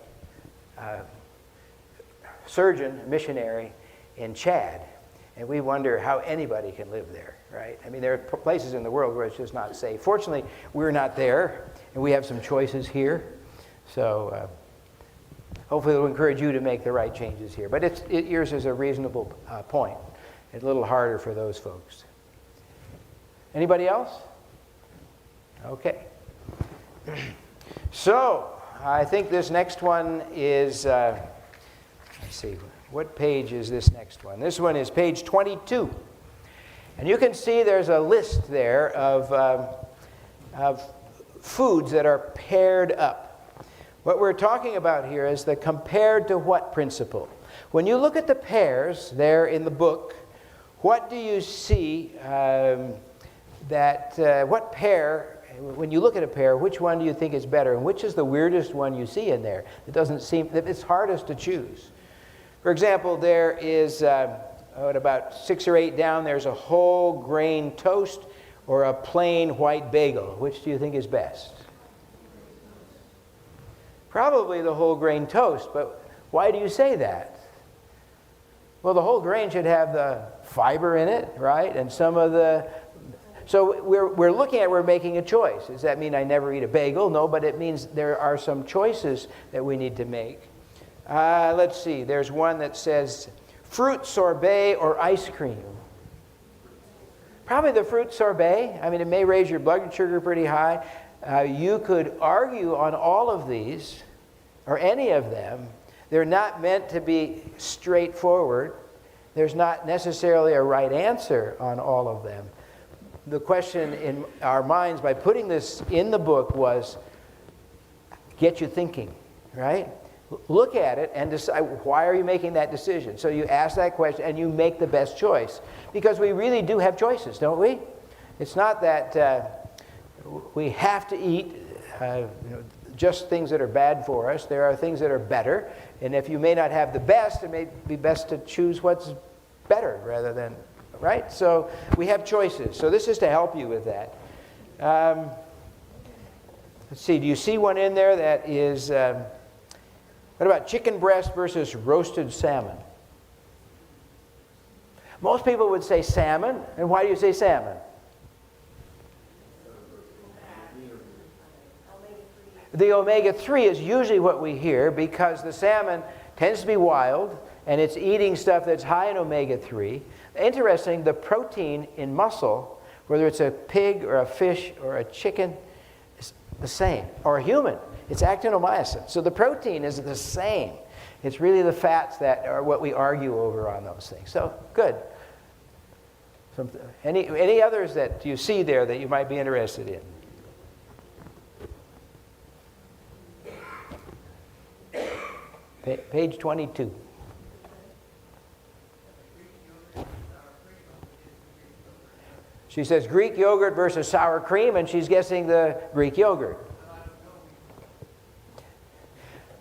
surgeon, missionary in Chad, And we wonder how anybody can live there, right? I mean, there are places in the world where it's just not safe. Fortunately, we're not there, and we have some choices here. So hopefully it'll encourage you to make the right changes here. But yours is a reasonable point. It's a little harder for those folks. Anybody else? Okay. So I think this next one is, let's see, what page is this next one? This one is page 22. And you can see there's a list there of foods that are paired up. What we're talking about here is the compared to what principle. When you look at the pairs there in the book, what do you see what pair, when you look at a pair, which one do you think is better? And which is the weirdest one you see in there? It doesn't seem, it's hardest to choose. For example, there is, at about 6 or 8 down, there's a whole grain toast or a plain white bagel. Which do you think is best? Probably the whole grain toast, but why do you say that? Well, the whole grain should have the fiber in it, right? And some of the... So we're making a choice. Does that mean I never eat a bagel? No, but it means there are some choices that we need to make. Let's see. There's one that says fruit sorbet or ice cream. Probably the fruit sorbet. I mean, it may raise your blood sugar pretty high. You could argue on all of these, or any of them. They're not meant to be straightforward. There's not necessarily a right answer on all of them. The question in our minds by putting this in the book was get you thinking, right? Look at it and decide, why are you making that decision? So you ask that question and you make the best choice. Because we really do have choices, don't we? It's not that we have to eat just things that are bad for us. There are things that are better. And if you may not have the best, it may be best to choose what's better rather than, right? So we have choices. So this is to help you with that. Let's see, do you see one in there that is, what about chicken breast versus roasted salmon? Most people would say salmon. And why do you say salmon? The omega-3 is usually what we hear because the salmon tends to be wild and it's eating stuff that's high in omega-3. Interesting, the protein in muscle, whether it's a pig or a fish or a chicken, is the same. Or a human, it's actinomyosin. So the protein is the same. It's really the fats that are what we argue over on those things. So, good. Any others that you see there that you might be interested in? Page 22. She says Greek yogurt versus sour cream, and she's guessing the Greek yogurt.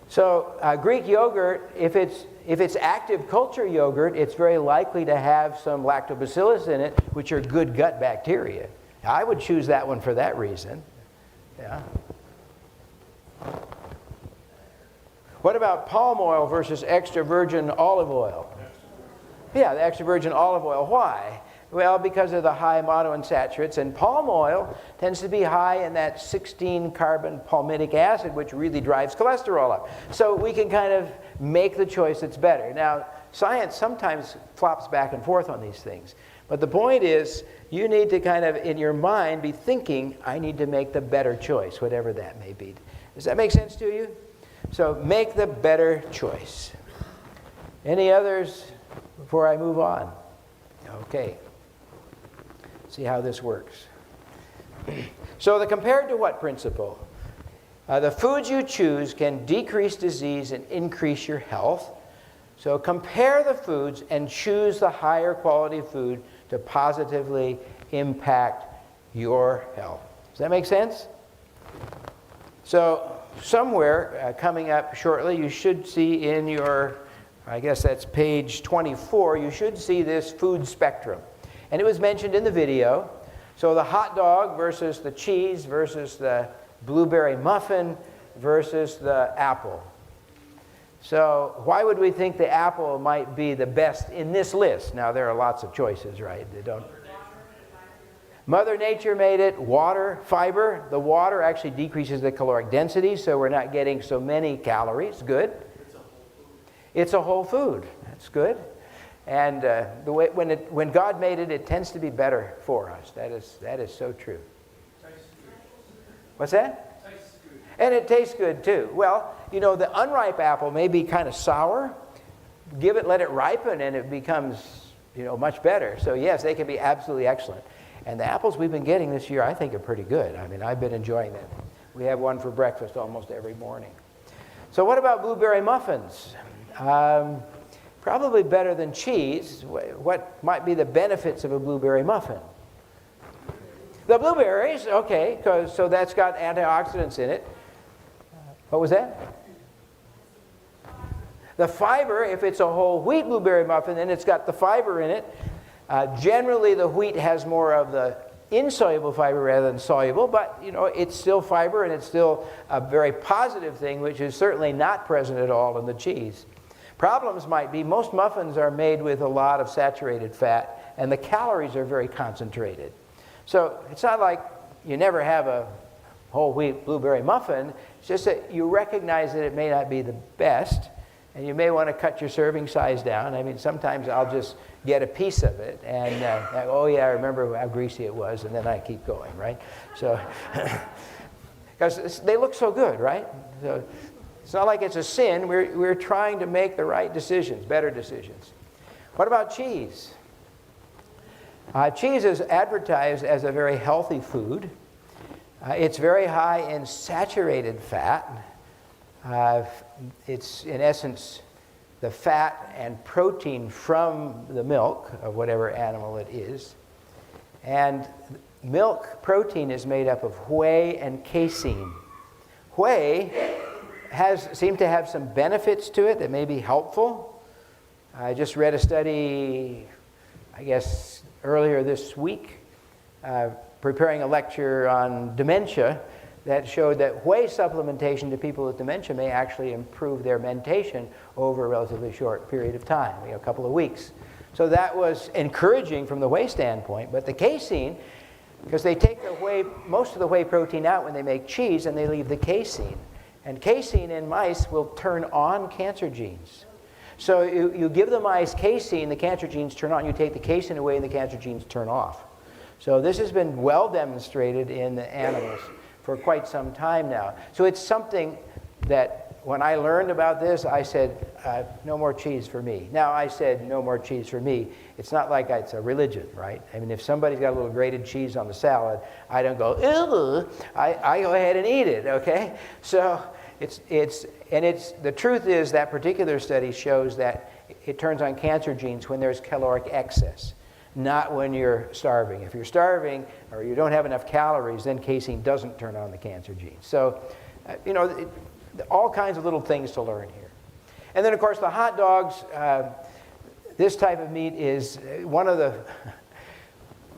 So Greek yogurt, if it's active culture yogurt, it's very likely to have some lactobacillus in it, which are good gut bacteria. I would choose that one for that reason. Yeah. What about palm oil versus extra virgin olive oil? Yeah, the extra virgin olive oil. Why? Well, because of the high monounsaturates, and palm oil tends to be high in that 16-carbon palmitic acid, which really drives cholesterol up. So we can kind of make the choice that's better. Now, science sometimes flops back and forth on these things. But the point is, you need to kind of, in your mind, be thinking, I need to make the better choice, whatever that may be. Does that make sense to you? So make the better choice. Any others before I move on? Okay. See how this works. So the compared to what principle? The foods you choose can decrease disease and increase your health. So compare the foods and choose the higher quality food to positively impact your health. Does that make sense? So somewhere coming up shortly, you should see in your, I guess that's page 24, you should see this food spectrum. And it was mentioned in the video. So the hot dog versus the cheese versus the blueberry muffin versus the apple. So why would we think the apple might be the best in this list? Now, there are lots of choices, right? They don't. Mother Nature made it. Water, fiber. The water actually decreases the caloric density, so we're not getting so many calories. Good. It's a whole food. That's good. And the way when God made it, it tends to be better for us. That is so true. What's that? And it tastes good too. Well, you know, the unripe apple may be kind of sour. Let it ripen, and it becomes, you know, much better. So yes, they can be absolutely excellent. And the apples we've been getting this year, I think, are pretty good. I mean, I've been enjoying them. We have one for breakfast almost every morning. So what about blueberry muffins? Probably better than cheese. What might be the benefits of a blueberry muffin? The blueberries, okay, so that's got antioxidants in it. What was that? The fiber, if it's a whole wheat blueberry muffin, then it's got the fiber in it. Generally, the wheat has more of the insoluble fiber rather than soluble, but you know, it's still fiber, and it's still a very positive thing, which is certainly not present at all in the cheese. Problems might be most muffins are made with a lot of saturated fat, and the calories are very concentrated. So it's not like you never have a whole wheat blueberry muffin. It's just that you recognize that it may not be the best, and you may want to cut your serving size down. I mean, sometimes I'll just get a piece of it, and oh yeah, I remember how greasy it was, and then I keep going, right? So, because they look so good, right? So it's not like it's a sin. We're trying to make the right decisions, better decisions. What about cheese? Cheese is advertised as a very healthy food. It's very high in saturated fat. It's, in essence, the fat and protein from the milk of whatever animal it is. And milk protein is made up of whey and casein. Whey seems to have some benefits to it that may be helpful. I just read a study, I guess, earlier this week, preparing a lecture on dementia, that showed that whey supplementation to people with dementia may actually improve their mentation over a relatively short period of time, a couple of weeks. So that was encouraging from the whey standpoint. But the casein, because they take most of the whey protein out when they make cheese, and they leave the casein. And casein in mice will turn on cancer genes. So you give the mice casein, the cancer genes turn on. You take the casein away, and the cancer genes turn off. So this has been well demonstrated in the animals for quite some time now. So it's something that when I learned about this, I said, no more cheese for me. Now, I said no more cheese for me. It's not like it's a religion, right? I mean, if somebody's got a little grated cheese on the salad, I don't go, ew. I go ahead and eat it, okay? So the truth is that particular study shows that it turns on cancer genes when there's caloric excess, not when you're starving. If you're starving or you don't have enough calories, then casein doesn't turn on the cancer genes. So, all kinds of little things to learn here. And then, of course, the hot dogs, this type of meat is one of the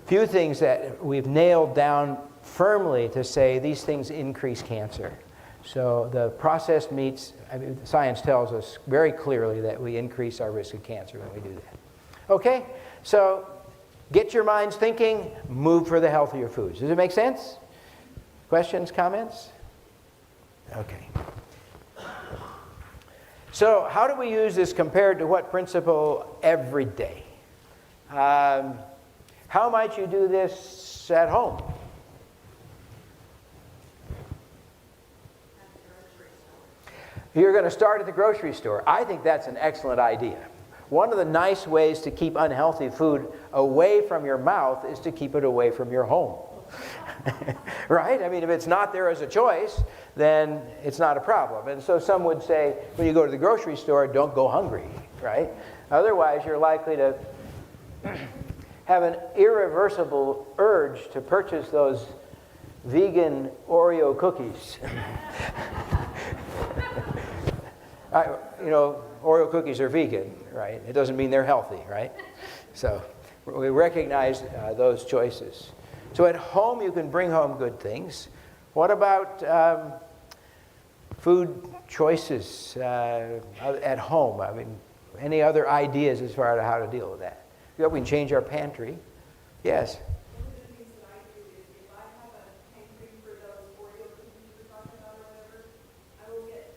few things that we've nailed down firmly to say these things increase cancer. So the processed meats, science tells us very clearly that we increase our risk of cancer when we do that. Okay, so get your minds thinking, move for the healthier foods. Does it make sense? Questions, comments? Okay. So how do we use this compared to what principle every day? How might you do this at home? You're going to start at the grocery store. I think that's an excellent idea. One of the nice ways to keep unhealthy food away from your mouth is to keep it away from your home. Right? I mean, if it's not there as a choice, then it's not a problem. And so some would say, when you go to the grocery store, don't go hungry, right? Otherwise, you're likely to have an irreversible urge to purchase those vegan Oreo cookies. Oreo cookies are vegan, right? It doesn't mean they're healthy, right? So we recognize those choices. So at home, you can bring home good things. What about food choices at home? I mean, any other ideas as far as how to deal with that? Yeah, we can change our pantry. Yes. One of the things that I do is if I have a hankering for those Oreo cookies you were talking about or whatever, I will get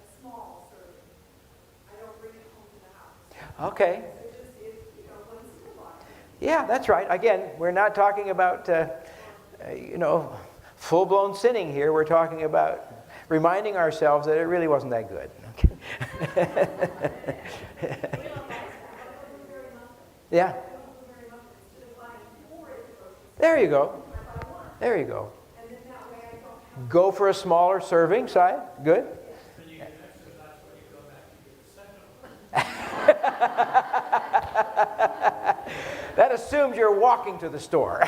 a small serving. I don't bring it home to the house. Okay. So just if, once in a while. Yeah, that's right. Again, we're not talking about, full-blown sinning here. We're talking about reminding ourselves that it really wasn't that good. Okay. Yeah. There you go. There you go. Go for a smaller serving size. Good. That assumes you're walking to the store.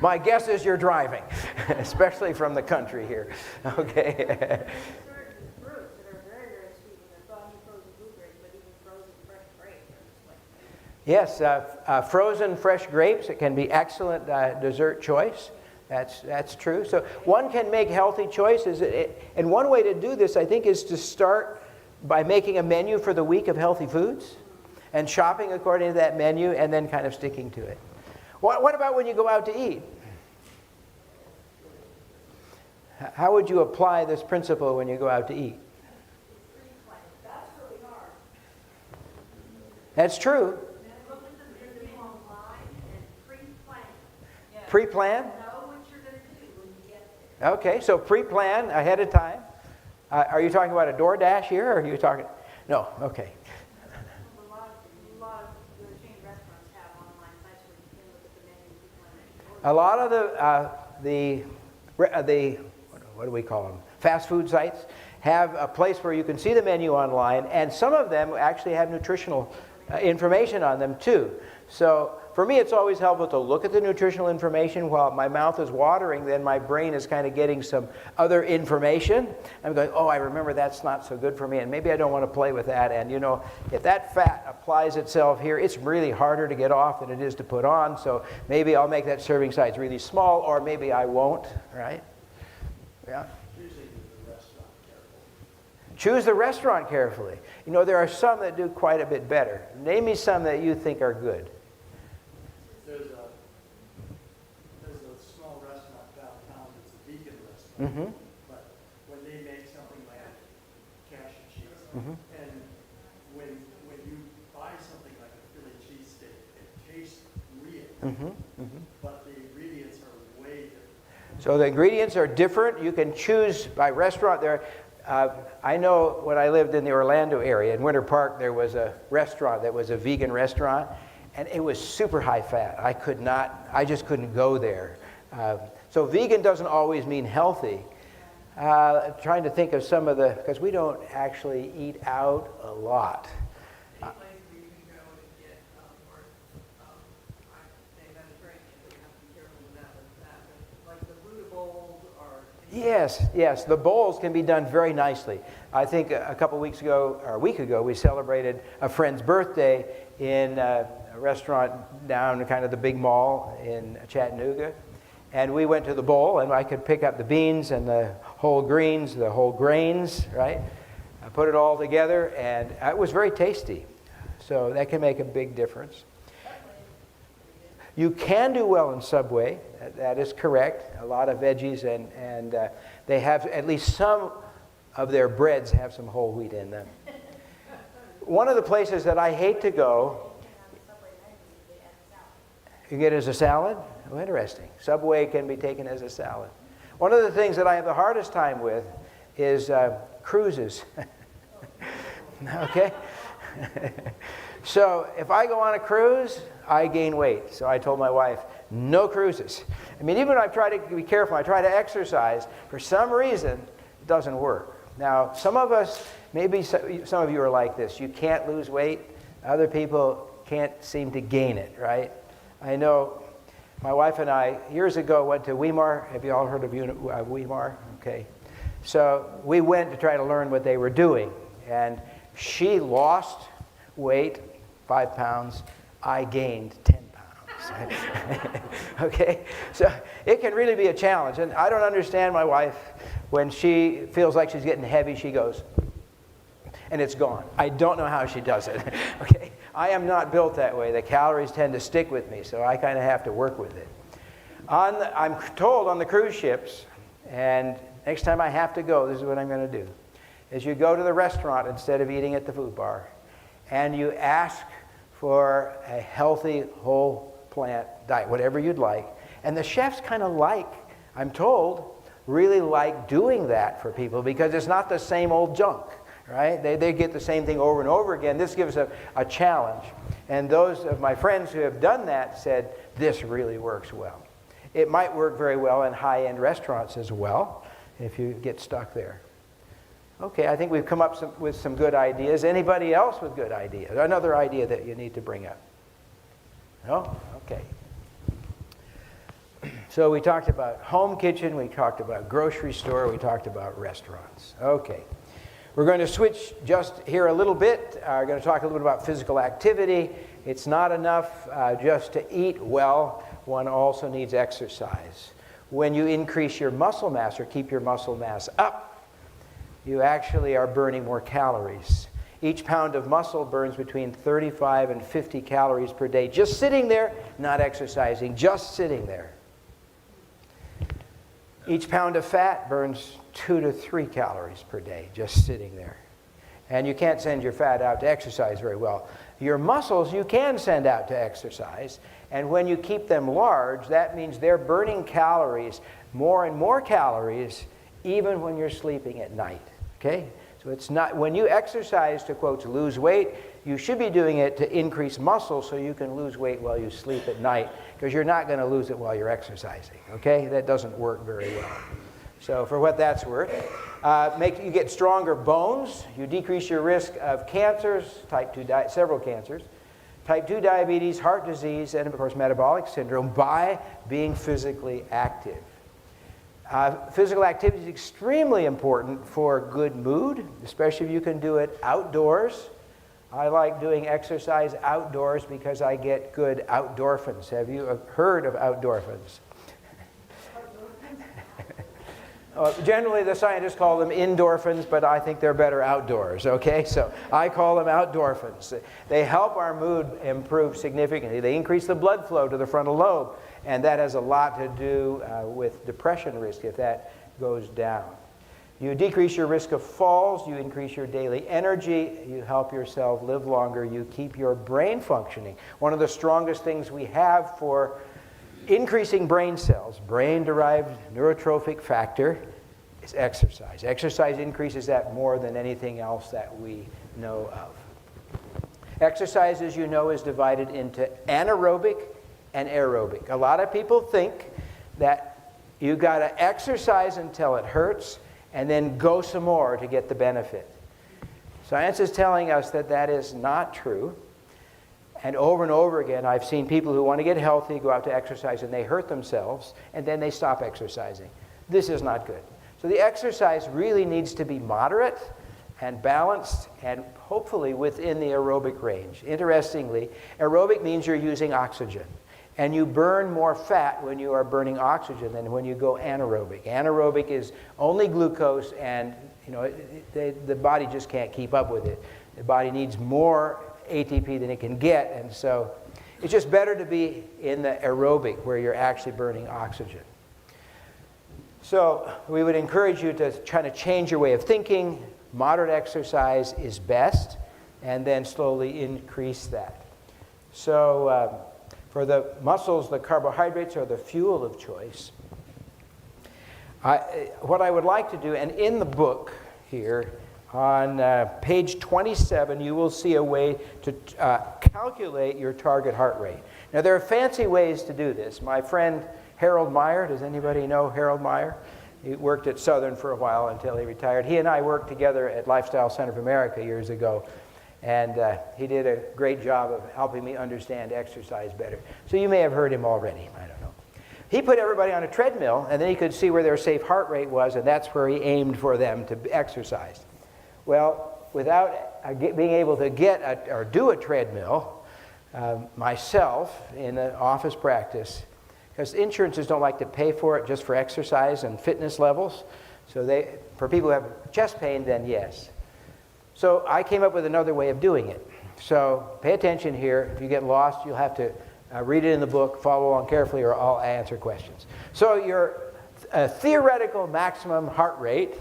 My guess is you're driving, especially from the country here. Okay. Certain fruits that are very, very sweet, and I thought frozen blueberries, but even frozen fresh grapes are just like. Yes, frozen fresh grapes, it can be excellent dessert choice. That's true. So one can make healthy choices. And one way to do this, I think, is to start by making a menu for the week of healthy foods and shopping according to that menu and then kind of sticking to it. What about when you go out to eat? How would you apply this principle when you go out to eat? That's really hard. That's true. Look at the menu online and pre-plan. Pre-plan? Know what you're going to do when you get there. Okay, so pre-plan ahead of time. Are you talking about a DoorDash here, or are you talking? No, okay. A lot of the chain restaurants have online sites where you can look at the menu and plan it. A lot of the what do we call them? Fast food sites have a place where you can see the menu online, and some of them actually have nutritional information on them too. So for me, it's always helpful to look at the nutritional information while my mouth is watering. Then my brain is kind of getting some other information. I'm going, oh, I remember that's not so good for me, and maybe I don't want to play with that. And if that fat applies itself here, it's really harder to get off than it is to put on. So maybe I'll make that serving size really small, or maybe I won't. Right? Yeah. Choose the restaurant carefully. There are some that do quite a bit better. Name me some that you think are good. There's a small restaurant downtown that's a vegan restaurant. Mm-hmm. But when they make something like cashew cheese, Mm-hmm. and when you buy something like a Philly cheesesteak, it tastes real, Mm-hmm. Mm-hmm. but the ingredients are way different. So the ingredients are different. You can choose by restaurant. I know when I lived in the Orlando area, in Winter Park, there was a restaurant that was a vegan restaurant, and it was super high fat. I just couldn't go there. So vegan doesn't always mean healthy. Trying to think of some of because we don't actually eat out a lot. Any place where you can go and get more, I say Mediterranean, but you have to be careful with that, but like the Buddha bowls are. Yes, the bowls can be done very nicely. I think a week ago, we celebrated a friend's birthday in a restaurant down kind of the big mall in Chattanooga. And we went to the bowl, and I could pick up the beans and the whole greens, the whole grains, right? I put it all together, and it was very tasty. So that can make a big difference. You can do well in Subway. That is correct. A lot of veggies, and they have at least some of their breads have some whole wheat in them. One of the places that I hate to go, you get it as a salad? Oh, interesting. Subway can be taken as a salad. One of the things that I have the hardest time with is cruises. Okay? So if I go on a cruise, I gain weight. So I told my wife, no cruises. I mean, even when I try to be careful, I try to exercise, for some reason, it doesn't work. Now, some of us, maybe some of you are like this. You can't lose weight. Other people can't seem to gain it, right? I know my wife and I, years ago, went to Weimar. Have you all heard of Weimar? Okay. So we went to try to learn what they were doing. And she lost weight, 5 pounds. I gained 10 pounds. Okay? So it can really be a challenge. And I don't understand my wife, When she feels like she's getting heavy, she goes, and it's gone. I don't know how she does it. Okay, I am not built that way. The calories tend to stick with me, so I kind of have to work with it. I'm told on the cruise ships, and next time I have to go, this is what I'm going to do, is you go to the restaurant instead of eating at the food bar, and you ask for a healthy, whole plant diet, whatever you'd like. And the chefs kind of like, I'm told, really like doing that for people because it's not the same old junk, right? They get the same thing over and over again. This gives a challenge. And those of my friends who have done that said, this really works well. It might work very well in high-end restaurants as well if you get stuck there. Okay, I think we've come up with some good ideas. Anybody else with good ideas? Another idea that you need to bring up? No? Okay. So we talked about home kitchen, we talked about grocery store, we talked about restaurants. Okay. We're going to switch just here a little bit. We're going to talk a little bit about physical activity. It's not enough just to eat well. One also needs exercise. When you increase your muscle mass or keep your muscle mass up, you actually are burning more calories. Each pound of muscle burns between 35 and 50 calories per day. Just sitting there, not exercising, just sitting there. Each pound of fat burns 2 to 3 calories per day, just sitting there. And you can't send your fat out to exercise very well. Your muscles you can send out to exercise, and when you keep them large, that means they're burning calories, more and more calories, even when you're sleeping at night. Okay? So it's not, when you exercise to, quote, lose weight, you should be doing it to increase muscle so you can lose weight while you sleep at night, because you're not going to lose it while you're exercising. Okay? That doesn't work very well. So for what that's worth, you get stronger bones, you decrease your risk of cancers, several cancers, type 2 diabetes, heart disease, and of course metabolic syndrome by being physically active. Physical activity is extremely important for good mood, especially if you can do it outdoors. I like doing exercise outdoors because I get good outdorphins. Have you heard of outdorphins? Generally, the scientists call them endorphins, but I think they're better outdoors, okay? So I call them outdorphins. They help our mood improve significantly. They increase the blood flow to the frontal lobe, and that has a lot to do with depression risk if that goes down. You decrease your risk of falls, you increase your daily energy, you help yourself live longer, you keep your brain functioning. One of the strongest things we have for increasing brain cells, brain-derived neurotrophic factor, is exercise. Exercise increases that more than anything else that we know of. Exercise, as you know, is divided into anaerobic and aerobic. A lot of people think that you got to exercise until it hurts and then go some more to get the benefit. Science is telling us that that is not true. And over again, I've seen people who want to get healthy go out to exercise and they hurt themselves and then they stop exercising. This is not good. So the exercise really needs to be moderate and balanced and hopefully within the aerobic range. Interestingly, aerobic means you're using oxygen. And you burn more fat when you are burning oxygen than when you go anaerobic. Anaerobic is only glucose, and the body just can't keep up with it. The body needs more ATP than it can get, and so it's just better to be in the aerobic where you're actually burning oxygen. So we would encourage you to try to change your way of thinking. Moderate exercise is best, and then slowly increase that. So for the muscles, the carbohydrates are the fuel of choice. What I would like to do, and in the book here, on page 27, you will see a way to calculate your target heart rate. Now, there are fancy ways to do this. My friend Harold Meyer, does anybody know Harold Meyer? He worked at Southern for a while until he retired. He and I worked together at Lifestyle Center of America years ago, and he did a great job of helping me understand exercise better. So you may have heard him already. I don't know. He put everybody on a treadmill, and then he could see where their safe heart rate was, and that's where he aimed for them to exercise. Well, without being able to get or do a treadmill myself in an office practice, because insurances don't like to pay for it just for exercise and fitness levels, So for people who have chest pain, then yes. So I came up with another way of doing it. So pay attention here. If you get lost, you'll have to read it in the book, follow along carefully, or I'll answer questions. So your theoretical maximum heart rate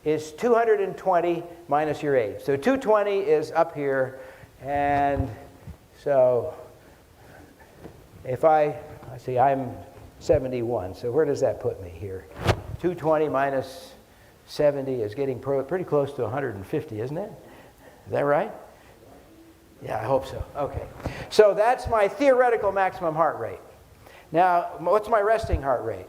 is 220 minus your age. So 220 is up here, and so if let's see, I'm 71, so where does that put me here? 220 minus 70 is getting pretty close to 150, isn't it? Is that right? Yeah, I hope so. Okay. So that's my theoretical maximum heart rate. Now, what's my resting heart rate?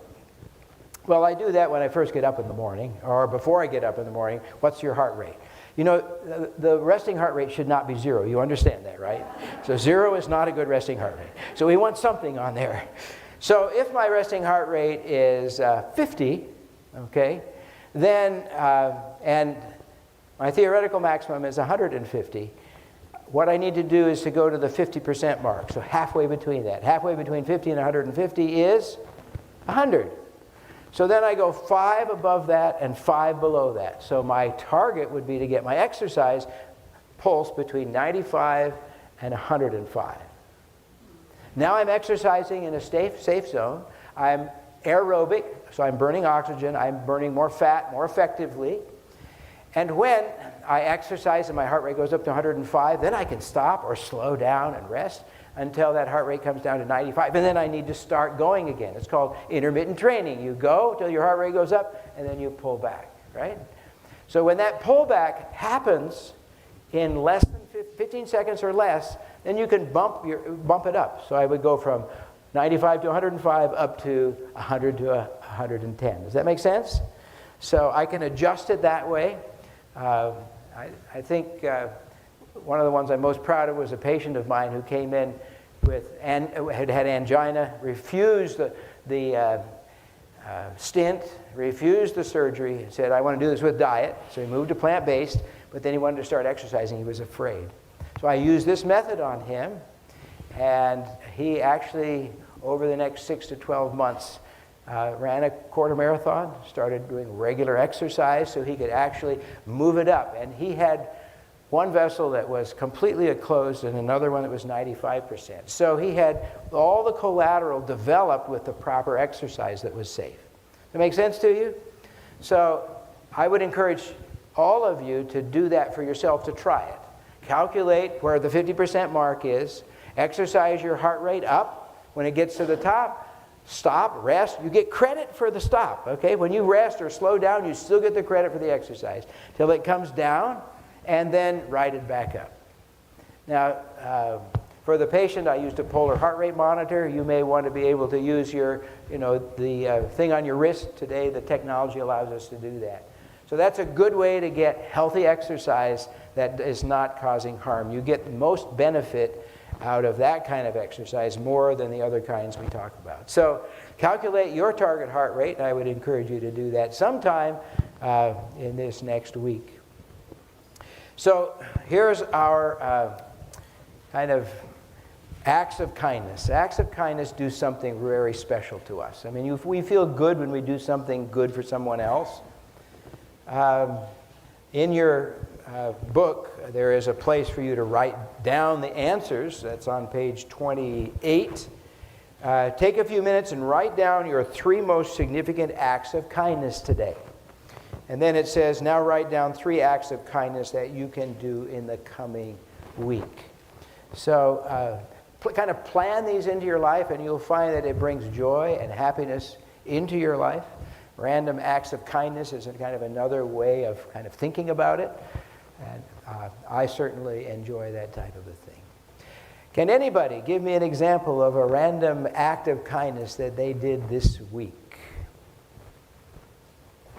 Well, I do that when I first get up in the morning, or before I get up in the morning. What's your heart rate? You know, the resting heart rate should not be 0. You understand that, right? So 0 is not a good resting heart rate. So we want something on there. So if my resting heart rate is 50, okay, then, and my theoretical maximum is 150, what I need to do is to go to the 50% mark. So halfway between that. Halfway between 50 and 150 is 100. So then I go 5 above that and 5 below that. So my target would be to get my exercise pulse between 95 and 105. Now I'm exercising in a safe zone. I'm aerobic, so I'm burning oxygen. I'm burning more fat more effectively. And when I exercise and my heart rate goes up to 105, then I can stop or slow down and rest until that heart rate comes down to 95. And then I need to start going again. It's called intermittent training. You go till your heart rate goes up, and then you pull back, right? So when that pullback happens in less than 15 seconds or less, then you can bump it up. So I would go from 95 to 105 up to 100 to 110. Does that make sense? So I can adjust it that way. I think one of the ones I'm most proud of was a patient of mine who came in with had angina, refused the stint, refused the surgery, said, I want to do this with diet. So he moved to plant-based, but then he wanted to start exercising. He was afraid. So I used this method on him, and he actually, over the next 6 to 12 months, ran a quarter marathon, started doing regular exercise so he could actually move it up. And he had one vessel that was completely closed and another one that was 95%. So he had all the collateral developed with the proper exercise that was safe. Does that make sense to you? So I would encourage all of you to do that for yourself, to try it. Calculate where the 50% mark is, exercise your heart rate up. When it gets to the top, stop, rest. You get credit for the stop, okay? When you rest or slow down, you still get the credit for the exercise till it comes down, and then ride it back up. Now, for the patient, I used a polar heart rate monitor. You may want to be able to use your, the thing on your wrist. Today, the technology allows us to do that. So that's a good way to get healthy exercise that is not causing harm. You get the most benefit out of that kind of exercise more than the other kinds we talk about. So calculate your target heart rate, and I would encourage you to do that sometime in this next week. So here's our kind of acts of kindness. Acts of kindness do something very special to us. I mean, we feel good when we do something good for someone else. In your book, there is a place for you to write down the answers. That's on page 28. Take a few minutes and write down your 3 most significant acts of kindness today. And then it says, now write down 3 acts of kindness that you can do in the coming week. So kind of plan these into your life, and you'll find that it brings joy and happiness into your life. Random acts of kindness is kind of another way of kind of thinking about it. And I certainly enjoy that type of a thing. Can anybody give me an example of a random act of kindness that they did this week?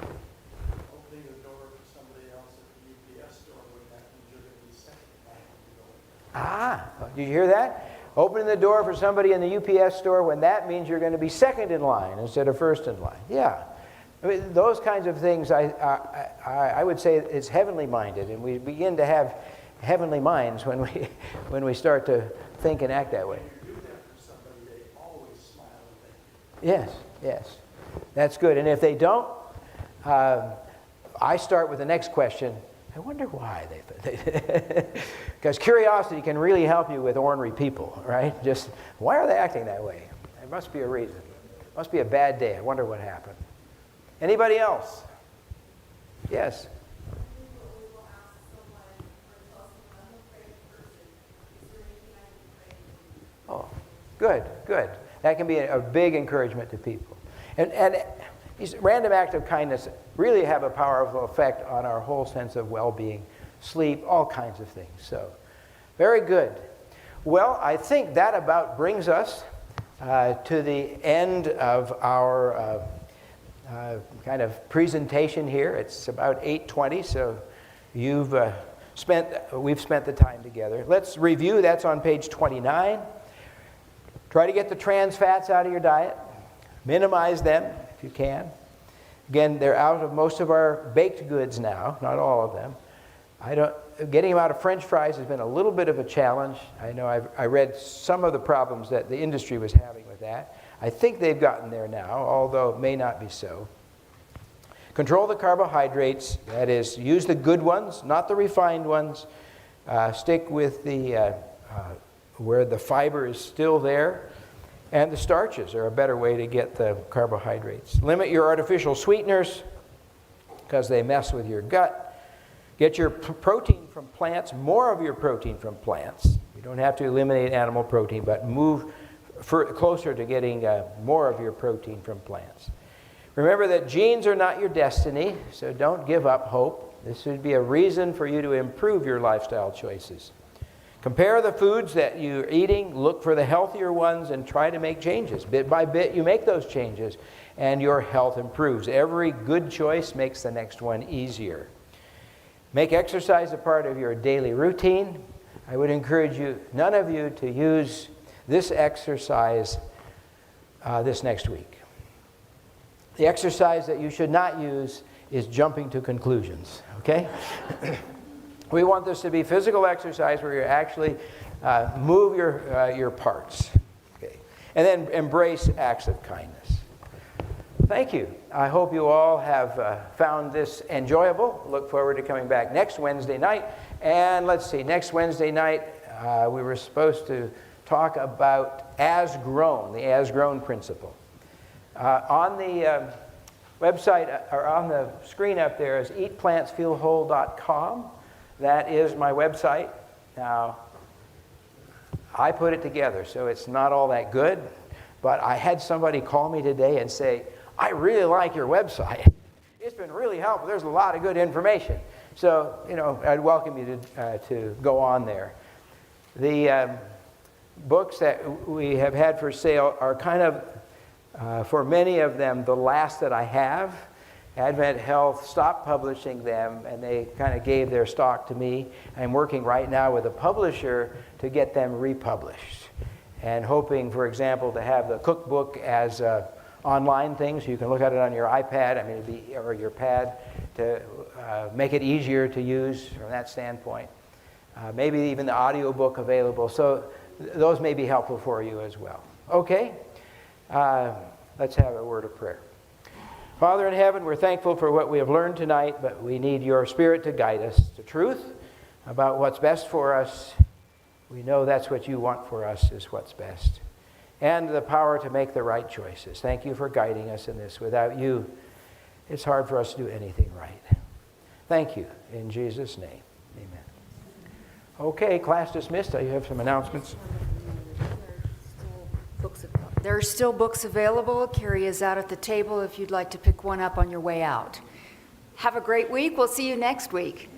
Opening the door for somebody else at the UPS store when that means you're going to be second in line to go in. Did you hear that? Opening the door for somebody in the UPS store when that means you're going to be second in line instead of first in line. Yeah. I mean, those kinds of things, I would say it's heavenly minded, and we begin to have heavenly minds when we start to think and act that way. When you do that for somebody, they always smile and thank you. Yes, yes. That's good. And if they don't, I start with the next question. I wonder why they because curiosity can really help you with ornery people, right? Just, why are they acting that way? There must be a reason. It must be a bad day. I wonder what happened. Anybody else? Yes. Oh, good, good. That can be a big encouragement to people. And these random acts of kindness really have a powerful effect on our whole sense of well-being, sleep, all kinds of things. So, very good. Well, I think that about brings us to the end of our kind of presentation here. It's about 8:20, so we've spent the time together. Let's review. That's on page 29. Try to get the trans fats out of your diet. Minimize them if you can. Again, they're out of most of our baked goods now, not all of them. Getting them out of French fries has been a little bit of a challenge. I know I read some of the problems that the industry was having with that. I think they've gotten there now, although it may not be so. Control the carbohydrates. That is, use the good ones, not the refined ones. Stick with the where the fiber is still there. And the starches are a better way to get the carbohydrates. Limit your artificial sweeteners because they mess with your gut. Get your protein from plants, more of your protein from plants. You don't have to eliminate animal protein, but move closer to getting more of your protein from plants. Remember that genes are not your destiny, so don't give up hope. This would be a reason for you to improve your lifestyle choices. Compare the foods that you're eating, look for the healthier ones, and try to make changes. Bit by bit, you make those changes, and your health improves. Every good choice makes the next one easier. Make exercise a part of your daily routine. I would encourage none of you, to use this exercise this next week. The exercise that you should not use is jumping to conclusions, okay? We want this to be physical exercise where you actually move your parts. Okay. And then embrace acts of kindness. Thank you. I hope you all have found this enjoyable. Look forward to coming back next Wednesday night. And let's see, next Wednesday night we were supposed to talk about as grown, the as grown principle. On the website, or on the screen up there, is eatplantsfeelwhole.com. That is my website. Now, I put it together, so it's not all that good. But I had somebody call me today and say, I really like your website. It's been really helpful. There's a lot of good information. So, I'd welcome you to go on there. The books that we have had for sale are kind of, for many of them, the last that I have. Advent Health stopped publishing them, and they kind of gave their stock to me. I'm working right now with a publisher to get them republished, and hoping, for example, to have the cookbook as online thing, so you can look at it on your iPad, or your pad, to make it easier to use from that standpoint. Maybe even the audio book available. So those may be helpful for you as well. Okay, let's have a word of prayer. Father in heaven, we're thankful for what we have learned tonight, but we need your Spirit to guide us to truth about what's best for us. We know that's what you want for us, is what's best. And the power to make the right choices. Thank you for guiding us in this. Without you, it's hard for us to do anything right. Thank you. In Jesus' name, amen. Okay, class dismissed. You have some announcements. There are still books available. Carrie is out at the table if you'd like to pick one up on your way out. Have a great week. We'll see you next week.